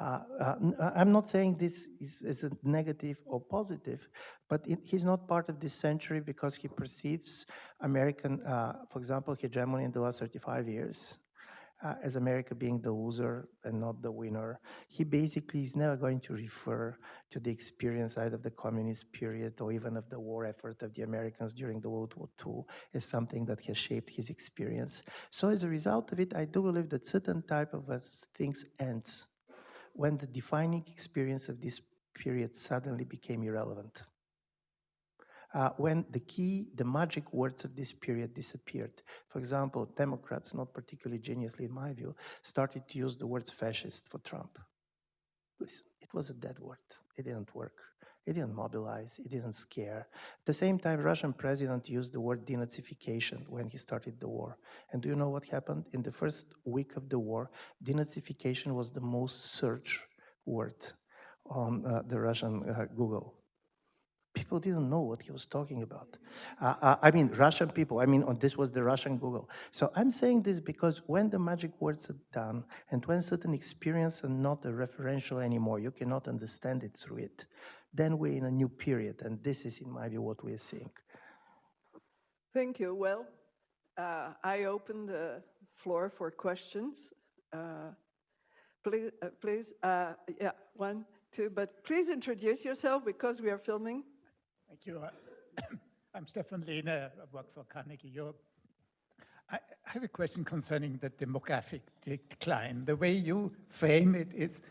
I'm not saying this is a negative or positive, but he's not part of this century because he perceives American, for example, hegemony in the last 35 years as America being the loser and not the winner. He basically is never going to refer to the experience either of the communist period or even of the war effort of the Americans during the World War II as something that has shaped his experience. So as a result of it, I do believe that certain type of things ends when the defining experience of this period suddenly became irrelevant. When the magic words of this period disappeared. For example, Democrats, not particularly geniusly in my view, started to use the words fascist for Trump. Listen, it was a dead word. It didn't work. It didn't mobilize. It didn't scare. At the same time, Russian president used the word denazification when he started the war. And do you know what happened? In the first week of the war, denazification was the most searched word on the Russian Google. People didn't know what he was talking about. I mean, Russian people, this was the Russian Google. So I'm saying this because when the magic words are done and when certain experiences are not a referential anymore, you cannot understand it through it, then we're in a new period. And this is, in my view, what we're seeing. Thank you. Well, I open the floor for questions. Please, yeah, 1, 2, but please introduce yourself because we are filming. Thank you. I'm Stefan Lehner. I work for Carnegie Europe. I have a question concerning the demographic decline. The way you frame it is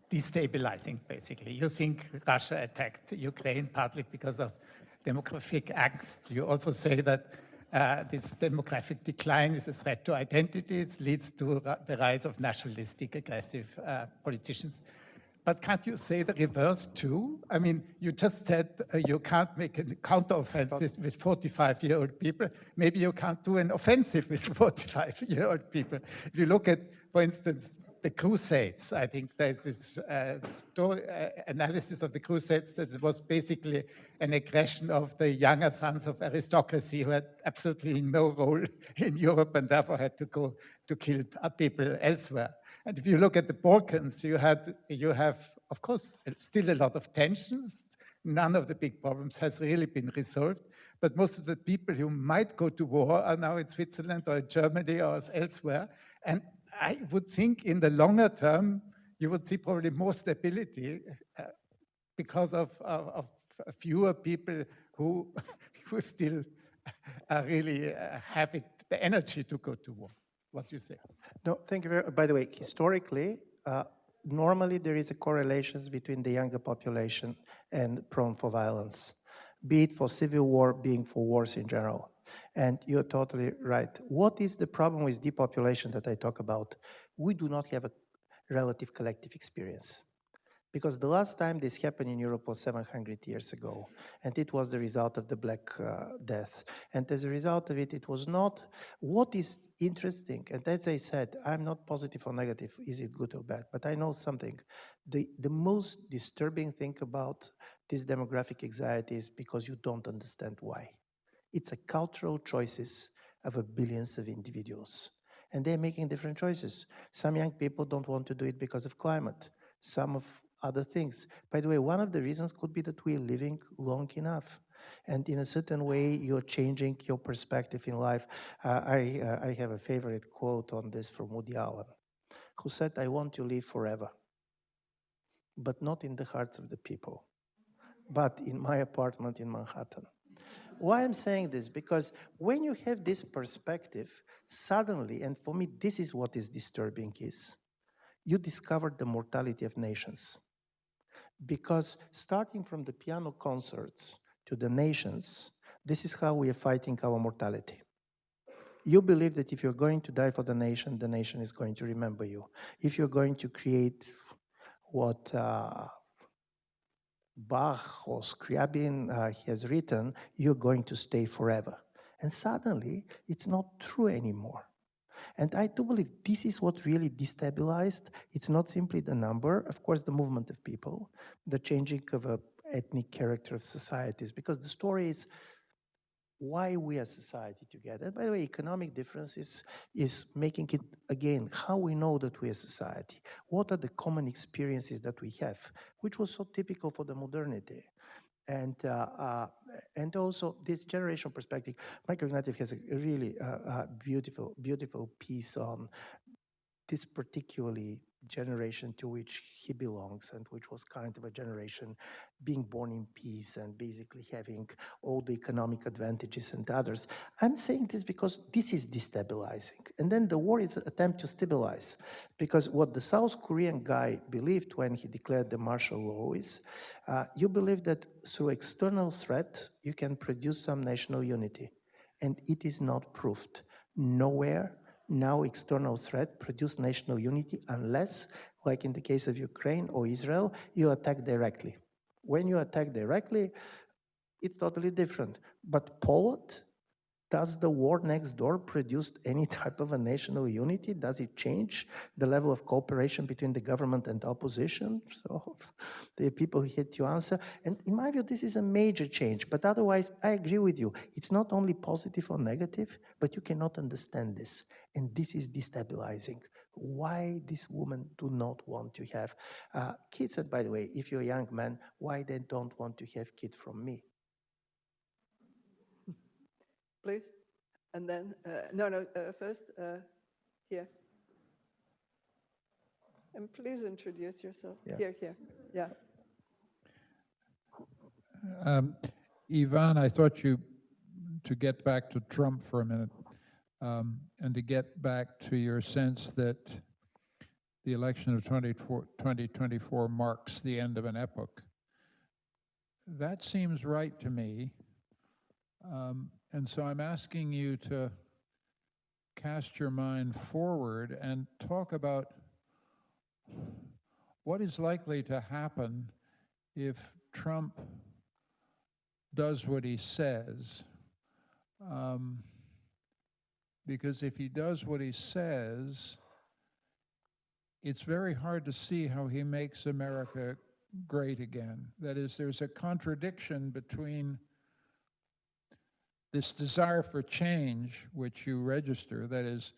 destabilizing, basically. You think Russia attacked Ukraine partly because of demographic angst. You also say that this demographic decline is a threat to identities, leads to the rise of nationalistic, aggressive politicians. But can't you say the reverse too? I mean, you just said you can't make a counteroffensive with 45-year-old people. Maybe you can't do an offensive with 45-year-old people. If you look at, for instance, the Crusades, I think there's this analysis of the Crusades that it was basically an aggression of the younger sons of aristocracy who had absolutely no role in Europe and therefore had to go to kill people elsewhere. And if you look at the Balkans, you have, of course, still a lot of tensions. None of the big problems has really been resolved. But most of the people who might go to war are now in Switzerland or in Germany or elsewhere. And I would think in the longer term, you would see probably more stability because of fewer people who still really have the energy to go to war. What do you say? No, thank you very much. By the way, historically, normally there is a correlation between the younger population and prone for violence, be it for civil war, being for wars in general. And you're totally right. What is the problem with depopulation that I talk about? We do not have a relative collective experience. Because the last time this happened in Europe was 700 years ago, and it was the result of the Black Death. And as a result of it, it was not. What is interesting, and as I said, I'm not positive or negative, is it good or bad, but I know something. The most disturbing thing about this demographic anxiety is because you don't understand why. It's a cultural choices of a billions of individuals, and they're making different choices. Some young people don't want to do it because of climate. Some of other things. By the way, one of the reasons could be that we're living long enough. And in a certain way, you're changing your perspective in life. I have a favorite quote on this from Woody Allen, who said, "I want to live forever, but not in the hearts of the people, but in my apartment in Manhattan." Why I'm saying this? Because when you have this perspective, suddenly, and for me, this is what is disturbing is, you discover the mortality of nations. Because starting from the piano concerts to the nations, this is how we are fighting our mortality. You believe that if you're going to die for the nation is going to remember you. If you're going to create what Bach or Scriabin has written, you're going to stay forever. And suddenly, it's not true anymore. And I do believe this is what really destabilized. It's not simply the number, of course, the movement of people, the changing of an ethnic character of societies, because the story is why we are society together. By the way, economic differences is making it, again, how we know that we are society. What are the common experiences that we have, which was so typical for the modernity. And also this generational perspective. Michael Ignatieff has a really beautiful piece on this particularly generation to which he belongs, and which was kind of a generation being born in peace and basically having all the economic advantages and others. I'm saying this because this is destabilizing. And then the war is an attempt to stabilize, because what the South Korean guy believed when he declared the martial law is, you believe that through external threat, you can produce some national unity. And it is not proved. Nowhere now external threat produce national unity unless, like in the case of Ukraine or Israel, you attack directly. When you attack directly, it's totally different. But Poland, does the war next door produce any type of a national unity? Does it change the level of cooperation between the government and the opposition? So the people had to answer. And in my view, this is a major change. But otherwise, I agree with you. It's not only positive or negative, but you cannot understand this. And this is destabilizing. Why these women do not want to have kids? And by the way, if you're a young man, why they don't want to have kids from me? Please. And then, first, here. And please introduce yourself. Yeah. Here, yeah. Ivan, I thought to get back to Trump for a minute, and to get back to your sense that the election of 2024 marks the end of an epoch. That seems right to me. And so I'm asking you to cast your mind forward and talk about what is likely to happen if Trump does what he says? Because if he does what he says, it's very hard to see how he makes America great again. That is, there's a contradiction between this desire for change, which you register, that is,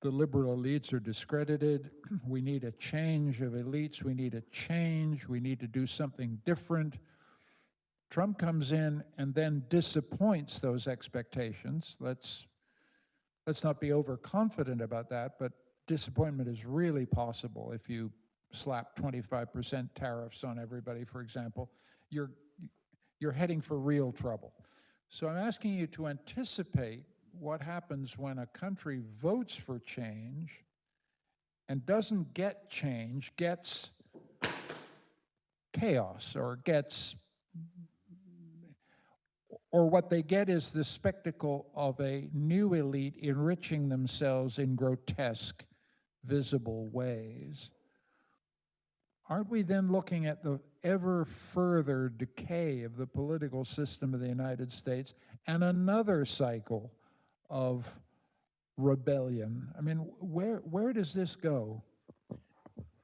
the liberal elites are discredited. We need a change of elites. We need a change. We need to do something different. Trump comes in and then disappoints those expectations. Let's not be overconfident about that, but disappointment is really possible if you slap 25% tariffs on everybody, for example. You're heading for real trouble. So I'm asking you to anticipate what happens when a country votes for change and doesn't get change, gets chaos, or what they get is the spectacle of a new elite enriching themselves in grotesque, visible ways. Aren't we then looking at the ever further decay of the political system of the United States and another cycle of rebellion? I mean, where does this go?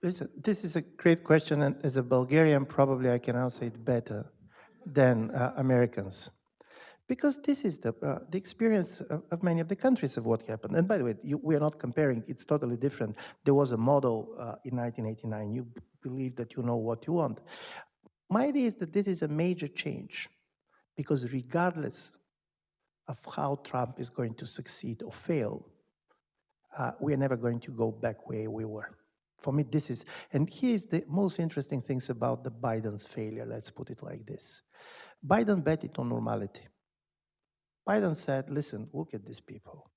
Listen, this is a great question, and as a Bulgarian, probably I can answer it better than Americans. Because this is the experience of many of the countries of what happened. And by the way, we are not comparing, it's totally different. There was a model in 1989, you believe that you know what you want. My idea is that this is a major change, because regardless of how Trump is going to succeed or fail, we are never going to go back where we were. For me, this is, and here's the most interesting things about the Biden's failure, let's put it like this. Biden bet it on normality. Biden said, listen, look at these people.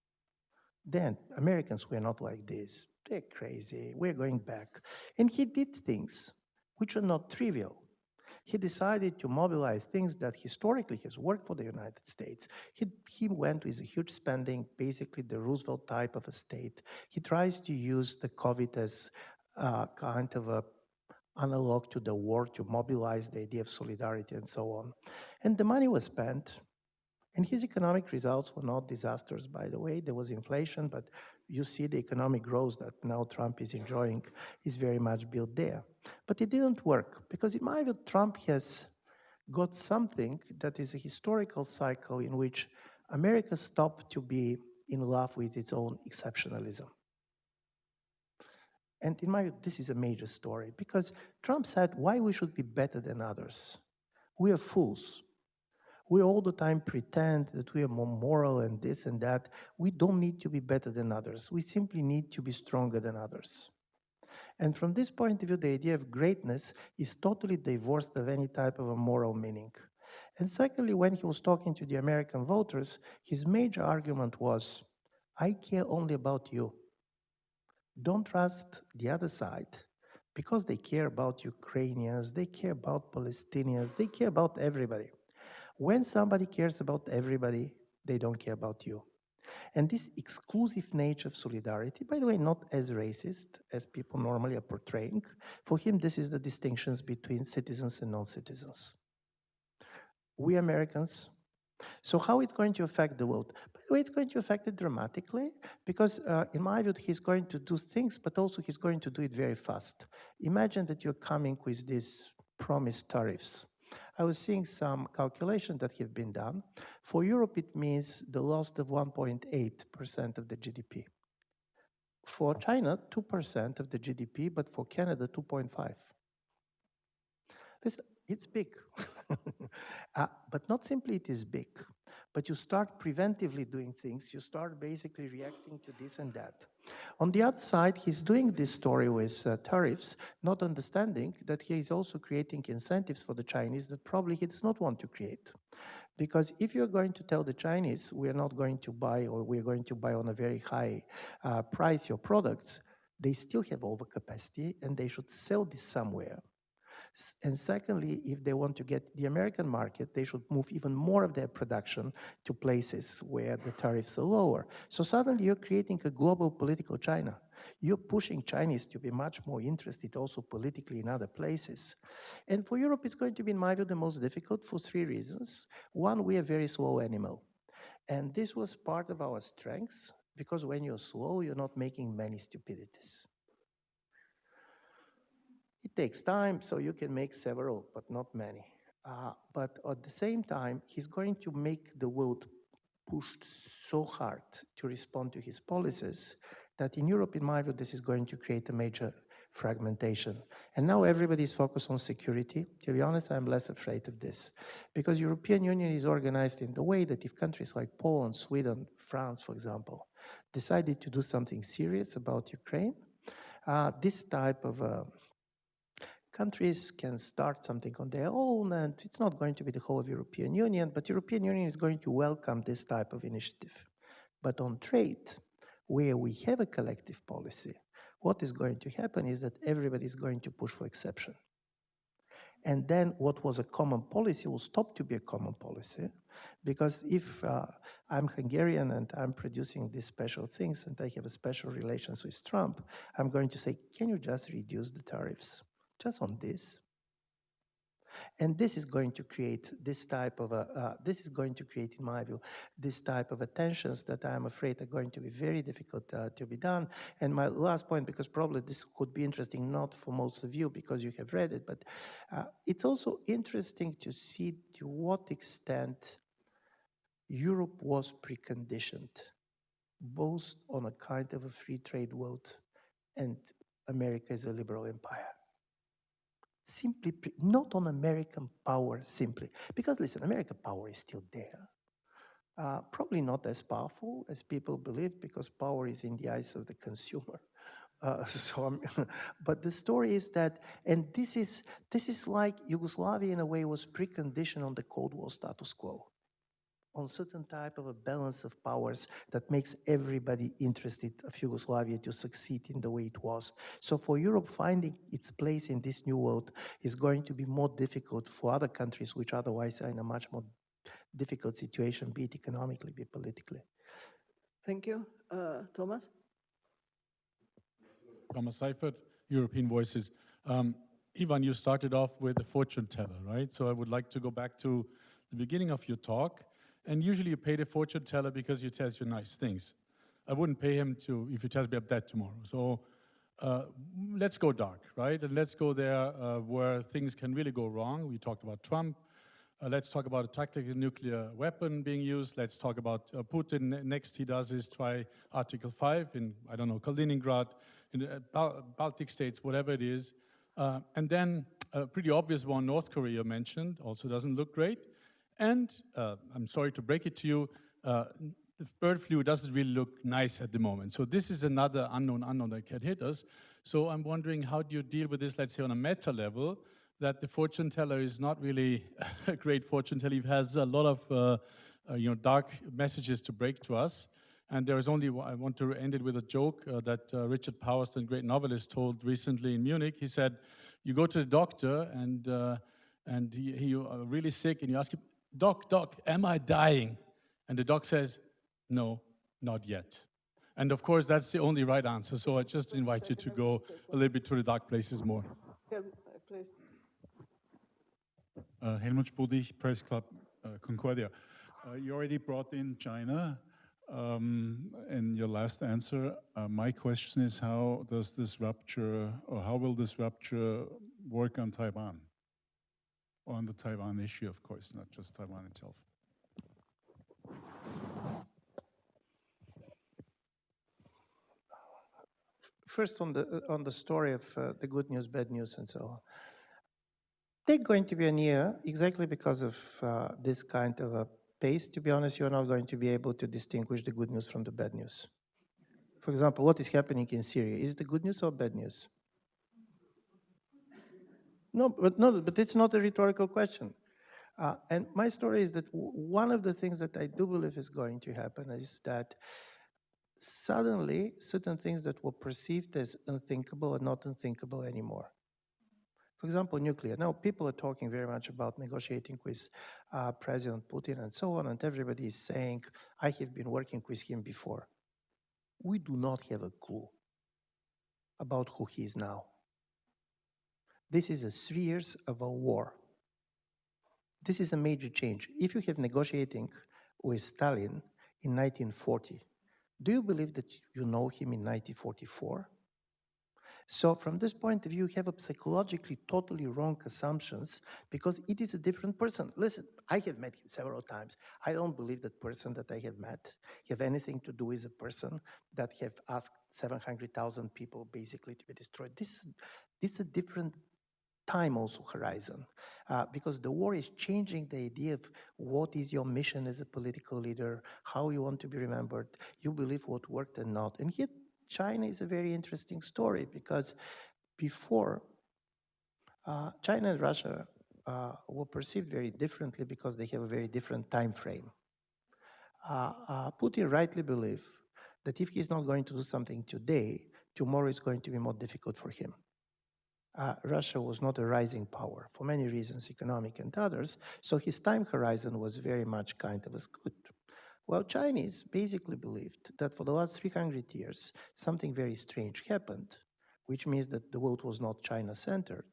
Then Americans were not like this. They're crazy, we're going back. And he did things which are not trivial. He decided to mobilize things that historically has worked for the United States. He went with a huge spending, basically the Roosevelt type of a state. He tries to use the COVID as kind of a analog to the war to mobilize the idea of solidarity and so on. And the money was spent, and his economic results were not disasters, by the way. There was inflation, but you see the economic growth that now Trump is enjoying is very much built there. But it didn't work, because in my view, Trump has got something that is a historical cycle in which America stopped to be in love with its own exceptionalism. And in my view, this is a major story, because Trump said why we should be better than others. We are fools. We all the time pretend that we are more moral and this and that. We don't need to be better than others. We simply need to be stronger than others. And from this point of view, the idea of greatness is totally divorced of any type of a moral meaning. And secondly, when he was talking to the American voters, his major argument was, I care only about you. Don't trust the other side, because they care about Ukrainians, they care about Palestinians, they care about everybody. When somebody cares about everybody, they don't care about you. And this exclusive nature of solidarity, by the way, not as racist as people normally are portraying, for him this is the distinctions between citizens and non-citizens. We Americans, so how it's going to affect the world? By the way, it's going to affect it dramatically, because in my view, he's going to do things, but also he's going to do it very fast. Imagine that you're coming with these promised tariffs. I was seeing some calculations that have been done. For Europe, it means the loss of 1.8% of the GDP. For China, 2% of the GDP, but for Canada, 2.5%. Listen, it's big. But not simply it is big, but you start preventively doing things. You start basically reacting to this and that. On the other side, he's doing this story with tariffs, not understanding that he is also creating incentives for the Chinese that probably he does not want to create. Because if you're going to tell the Chinese, we're not going to buy, or we're going to buy on a very high price your products, they still have overcapacity and they should sell this somewhere. And secondly, if they want to get the American market, they should move even more of their production to places where the tariffs are lower. So suddenly you're creating a global political China. You're pushing Chinese to be much more interested also politically in other places. And for Europe, it's going to be, in my view, the most difficult for three reasons. One, we're a very slow animal. And this was part of our strengths, because when you're slow, you're not making many stupidities. It takes time, so you can make several, but not many. But at the same time, he's going to make the world pushed so hard to respond to his policies that in Europe, in my view, this is going to create a major fragmentation. And now everybody is focused on security. To be honest, I'm less afraid of this, because European Union is organized in the way that if countries like Poland, Sweden, France, for example, decided to do something serious about Ukraine, this type of countries can start something on their own, and it's not going to be the whole of European Union, but European Union is going to welcome this type of initiative. But on trade, where we have a collective policy, what is going to happen is that everybody is going to push for exception. And then what was a common policy will stop to be a common policy, because if I'm Hungarian and I'm producing these special things and I have a special relations with Trump, I'm going to say, can you just reduce the tariffs? Just on this. And this is going to create this type of in my view, this type of tensions that I'm afraid are going to be very difficult to be done. And my last point, because probably this could be interesting not for most of you because you have read it, but it's also interesting to see to what extent Europe was preconditioned, both on a kind of a free trade world and America is a liberal empire. Simply, not on American power simply. Because listen, American power is still there. Probably not as powerful as people believe, because power is in the eyes of the consumer. But the story is that, and this is like Yugoslavia in a way was preconditioned on the Cold War status quo, on certain type of a balance of powers that makes everybody interested of Yugoslavia to succeed in the way it was. So for Europe, finding its place in this new world is going to be more difficult for other countries which otherwise are in a much more difficult situation, be it economically, be it politically. Thank you. Thomas? Thomas Seifert, European Voices. Ivan, you started off with a fortune teller, right? So I would like to go back to the beginning of your talk. And usually you pay the fortune teller because he tells you nice things. I wouldn't pay him if he tells me I'm dead tomorrow. So let's go dark, right? And let's go there where things can really go wrong. We talked about Trump. Let's talk about a tactical nuclear weapon being used. Let's talk about Putin. Next he does is try Article 5 in, I don't know, Kaliningrad, in the Baltic states, whatever it is. And then a pretty obvious one, North Korea mentioned, also doesn't look great. And I'm sorry to break it to you, the bird flu doesn't really look nice at the moment. So this is another unknown that can hit us. So I'm wondering, how do you deal with this, let's say on a meta level, that the fortune teller is not really a great fortune teller. He has a lot of dark messages to break to us. And there is only, I want to end it with a joke that Richard Powers, the great novelist, told recently in Munich. He said, you go to the doctor and he really sick and you ask him, Doc, am I dying? And the doc says, no, not yet. And of course, that's the only right answer. So I just invite you to go a little bit to the dark places more. Please. Helmut Spodig, Presseclub Concordia. You already brought in China in your last answer. My question is, how does this rupture, or how will this rupture work on Taiwan? On the Taiwan issue, of course, not just Taiwan itself. First, on the story of the good news, bad news, and so on. They're going to be a year exactly because of this kind of a pace. To be honest, you're not going to be able to distinguish the good news from the bad news. For example, what is happening in Syria? Is it the good news or bad news? No, but it's not a rhetorical question. And my story is that one of the things that I do believe is going to happen is that suddenly certain things that were perceived as unthinkable are not unthinkable anymore. For For example, nuclear. Now, people are talking very much about negotiating with President Putin and so on, and everybody is saying, I have been working with him before. We do not have a clue about who he is now. This is 3 years of a war. This is a major change. If you have negotiating with Stalin in 1940, do you believe that you know him in 1944? So from this point of view, you have a psychologically totally wrong assumptions because it is a different person. Listen, I have met him several times. I don't believe that person that I have met have anything to do with a person that have asked 700,000 people basically to be destroyed. This is a different time also horizon, because the war is changing the idea of what is your mission as a political leader, how you want to be remembered, you believe what worked and not. And here, China is a very interesting story because before, China and Russia were perceived very differently because they have a very different time frame. Putin rightly believes that if he's not going to do something today, tomorrow is going to be more difficult for him. Russia was not a rising power for many reasons, economic and others, so his time horizon was very much kind of as good. Well, Chinese basically believed that for the last 300 years, something very strange happened, which means that the world was not China-centered.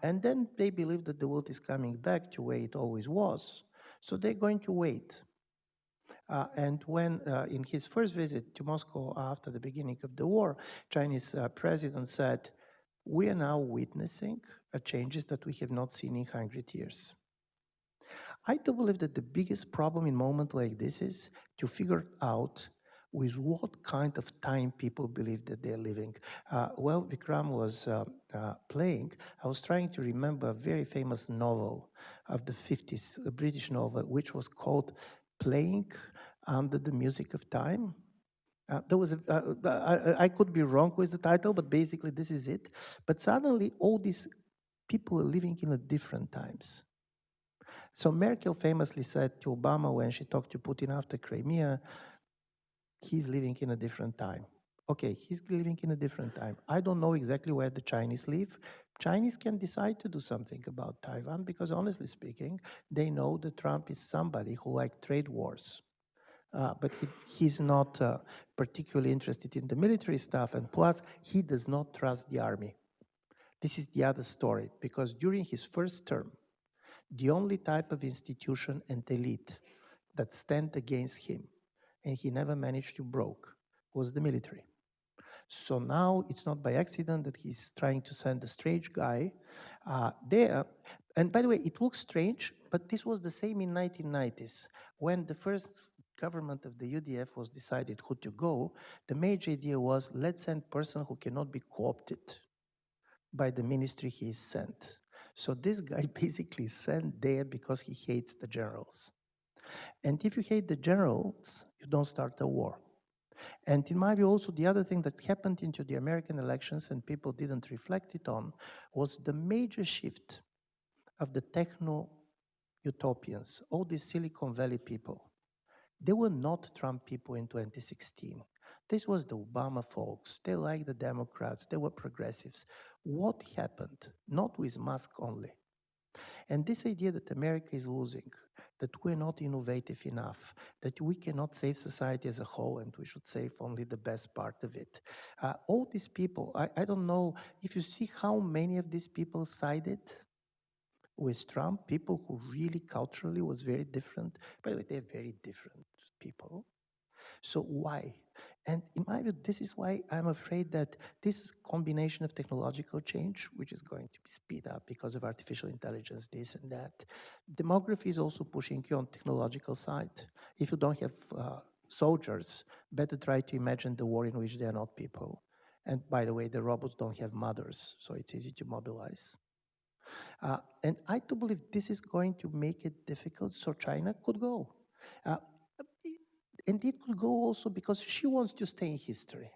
And then they believed that the world is coming back to where it always was, so they're going to wait. And when, in his first visit to Moscow after the beginning of the war, Chinese president said, we are now witnessing changes that we have not seen in 100 years. I do believe that the biggest problem in a moment like this is to figure out with what kind of time people believe that they're living. While Vikram was playing, I was trying to remember a very famous novel of the 50s, a British novel, which was called Playing Under the Music of Time. There was I could be wrong with the title, but basically this is it. But suddenly all these people are living in a different times. So Merkel famously said to Obama when she talked to Putin after Crimea, he's living in a different time. Okay, he's living in a different time. I don't know exactly where the Chinese live. Chinese can decide to do something about Taiwan because honestly speaking, they know that Trump is somebody who likes trade wars. But he's not particularly interested in the military stuff, and plus, he does not trust the army. This is the other story, because during his first term, the only type of institution and elite that stand against him, and he never managed to broke, was the military. So now it's not by accident that he's trying to send a strange guy there. And by the way, it looks strange, but this was the same in 1990s, when the first government of the UDF was decided who to go. The major idea was, let's send person who cannot be co-opted by the ministry he is sent. So this guy basically sent there because he hates the generals. And if you hate the generals, you don't start a war. And in my view, also the other thing that happened into the American elections and people didn't reflect it on was the major shift of the techno-utopians, all these Silicon Valley people. They were not Trump people in 2016. This was the Obama folks. They liked the Democrats. They were progressives. What happened? Not with Musk only. And this idea that America is losing, that we're not innovative enough, that we cannot save society as a whole and we should save only the best part of it. All these people, I don't know if you see how many of these people sided with Trump, people who really culturally was very different. By the way, they're very different people. So why? And in my view, this is why I'm afraid that this combination of technological change, which is going to be speed up because of artificial intelligence, this and that, demography is also pushing you on technological side. If you don't have soldiers, better try to imagine the war in which they are not people. And by the way, the robots don't have mothers, so it's easy to mobilize. And I do believe this is going to make it difficult, so China could go. And it could go also because she wants to stay in history.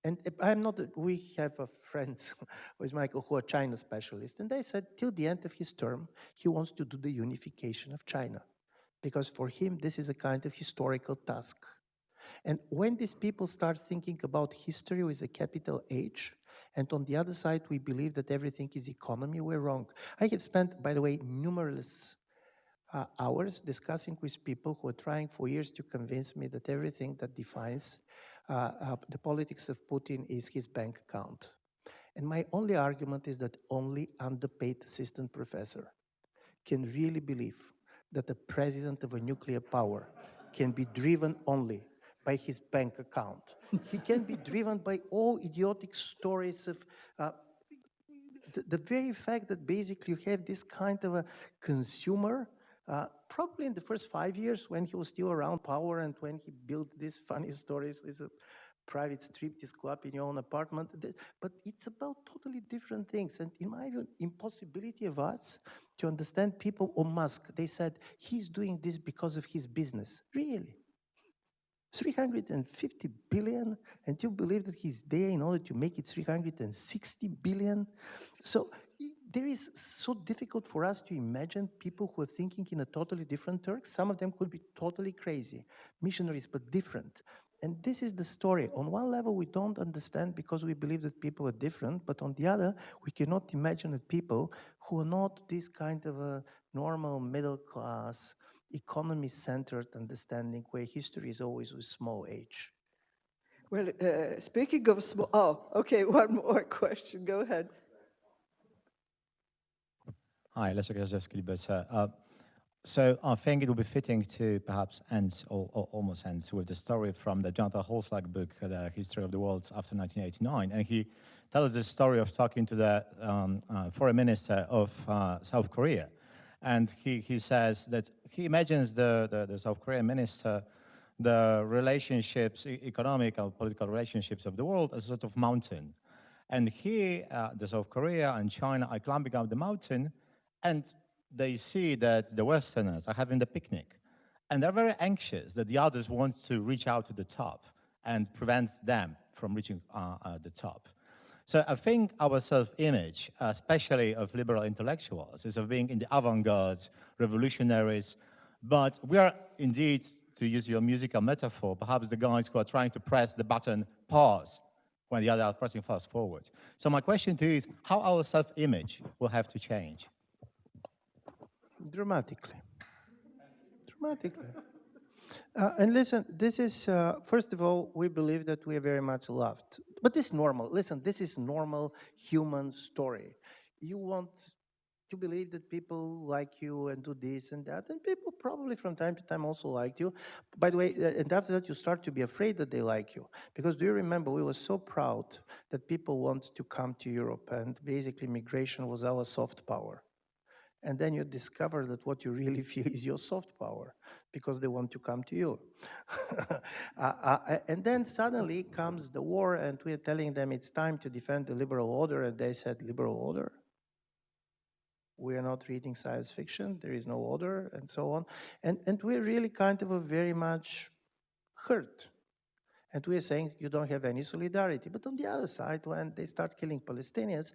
And I'm not, we have friends with Michael who are China specialists, and they said till the end of his term, he wants to do the unification of China. Because for him, this is a kind of historical task. And when these people start thinking about history with a capital H, And on the other side, we believe that everything is economy. We're wrong. I have spent, by the way, numerous hours discussing with people who are trying for years to convince me that everything that defines the politics of Putin is his bank account. And my only argument is that only underpaid assistant professor can really believe that the president of a nuclear power can be driven only by his bank account. He can be driven by all idiotic stories of the very fact that basically you have this kind of a consumer, probably in the first 5 years when he was still around power and when he built these funny stories with a private striptease club in your own apartment. But it's about totally different things. And in my view, impossibility of us to understand people on Musk. They said, he's doing this because of his business. Really? 350 billion, and you believe that he's there in order to make it 360 billion? So there is so difficult for us to imagine people who are thinking in a totally different terms. Some of them could be totally crazy, missionaries, but different. And this is the story. On one level, we don't understand because we believe that people are different, but on the other, we cannot imagine that people who are not this kind of a normal middle class, economy-centered understanding where history is always with small h. Well, speaking of small, oh, okay, one more question. Go ahead. Hi, Leszek Jarzewski, but so I think it would be fitting to perhaps end, or almost end, with the story from the Jonathan Holzlak book, The History of the World After 1989. And he tells the story of talking to the foreign minister of South Korea. And he says that he imagines the South Korean minister, the relationships, economic and political relationships of the world as a sort of mountain. And here, the South Korea and China are climbing up the mountain, and they see that the Westerners are having the picnic. And they're very anxious that the others want to reach out to the top and prevent them from reaching the top. So I think our self-image, especially of liberal intellectuals, is of being in the avant-garde, revolutionaries, but we are indeed, to use your musical metaphor, perhaps the guys who are trying to press the button pause when the others are pressing fast forward. So my question to you is how our self-image will have to change? Dramatically. Dramatically. And listen, this is, first of all, we believe that we are very much loved. But this is normal. Listen, this is normal human story. You believe that people like you and do this and that, and people probably from time to time also liked you. By the way, and after that, you start to be afraid that they like you. Because do you remember, we were so proud that people want to come to Europe, and basically migration was our soft power. And then you discover that what you really feel is your soft power, because they want to come to you. And then suddenly comes the war, and we're telling them it's time to defend the liberal order, and they said, liberal order? We are not reading science fiction, there is no order, and so on. And we're really kind of very much hurt. And we're saying you don't have any solidarity. But on the other side, when they start killing Palestinians,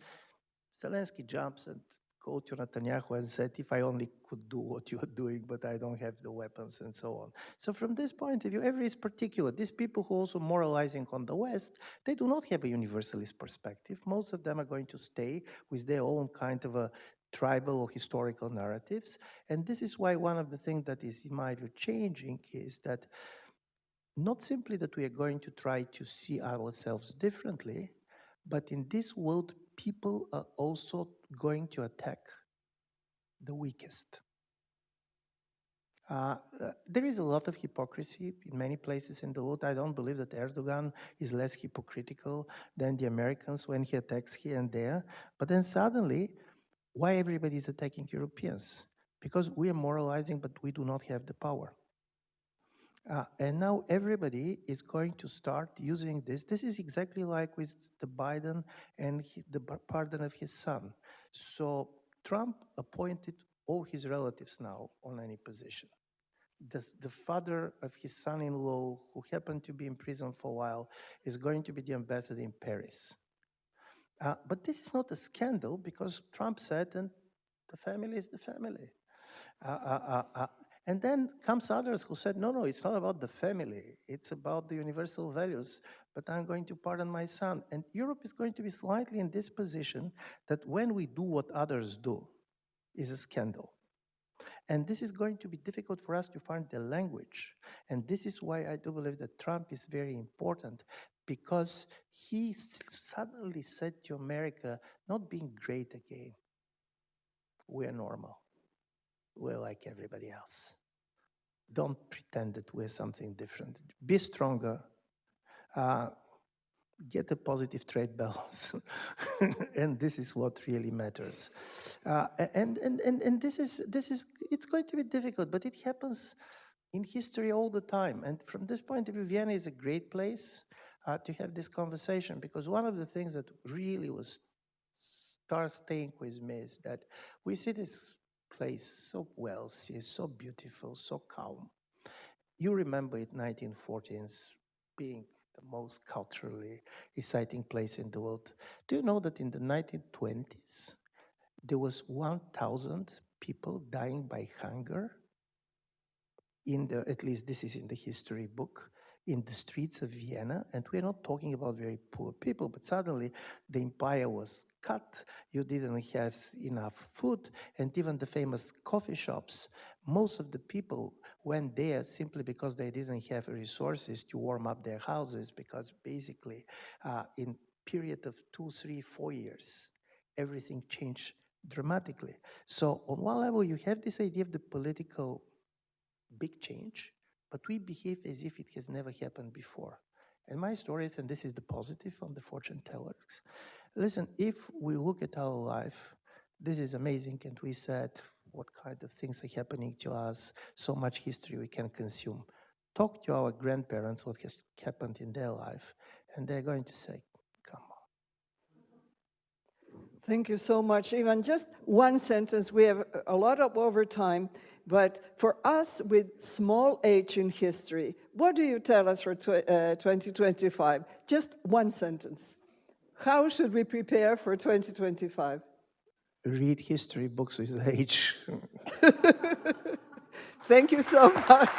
Zelensky jumps and go to Netanyahu and said, if I only could do what you are doing, but I don't have the weapons, and so on. So from this point of view, every is particular. These people who are also moralizing on the West, they do not have a universalist perspective. Most of them are going to stay with their own kind of a tribal or historical narratives. And this is why one of the things that is, in my view, changing is that not simply that we are going to try to see ourselves differently, but in this world, people are also going to attack the weakest. There is a lot of hypocrisy in many places in the world. I don't believe that Erdogan is less hypocritical than the Americans when he attacks here and there. But then suddenly, why everybody is attacking Europeans? Because we are moralizing, but we do not have the power. And now everybody is going to start using this. This is exactly like with the Biden and the pardon of his son. So Trump appointed all his relatives now on any position. The father of his son-in-law, who happened to be in prison for a while, is going to be the ambassador in Paris. But this is not a scandal because Trump said, and the family is the family. And then comes others who said, no, it's not about the family. It's about the universal values. But I'm going to pardon my son. And Europe is going to be slightly in this position that when we do what others do is a scandal. And this is going to be difficult for us to find the language. And this is why I do believe that Trump is very important, because he suddenly said to America, not being great again, we're normal. We're like everybody else. Don't pretend that we're something different. Be stronger. Get a positive trade balance. And this is what really matters. And this is, it's going to be difficult, but it happens in history all the time. And from this point of view, Vienna is a great place to have this conversation, because one of the things that really was staying with me is that we see this place so wealthy, so beautiful, so calm. You remember it, 1914s, being the most culturally exciting place in the world. Do you know that in the 1920s, there was 1,000 people dying by hunger? At least this is in the history book, in the streets of Vienna, and we're not talking about very poor people, but suddenly the empire was cut, you didn't have enough food, and even the famous coffee shops, most of the people went there simply because they didn't have resources to warm up their houses, because basically in period of 2, 3, 4 years, everything changed dramatically. So on one level, you have this idea of the political big change, but we behave as if it has never happened before. And my story is, and this is the positive on the fortune tellers, listen, if we look at our life, this is amazing, and we said what kind of things are happening to us, so much history we can consume. Talk to our grandparents what has happened in their life, and they're going to say, come on. Thank you so much, Ivan. Just one sentence. We have a lot of overtime, but for us with small h in history, what do you tell us for 2025? Just one sentence. How should we prepare for 2025? Read history books with H. Thank you so much.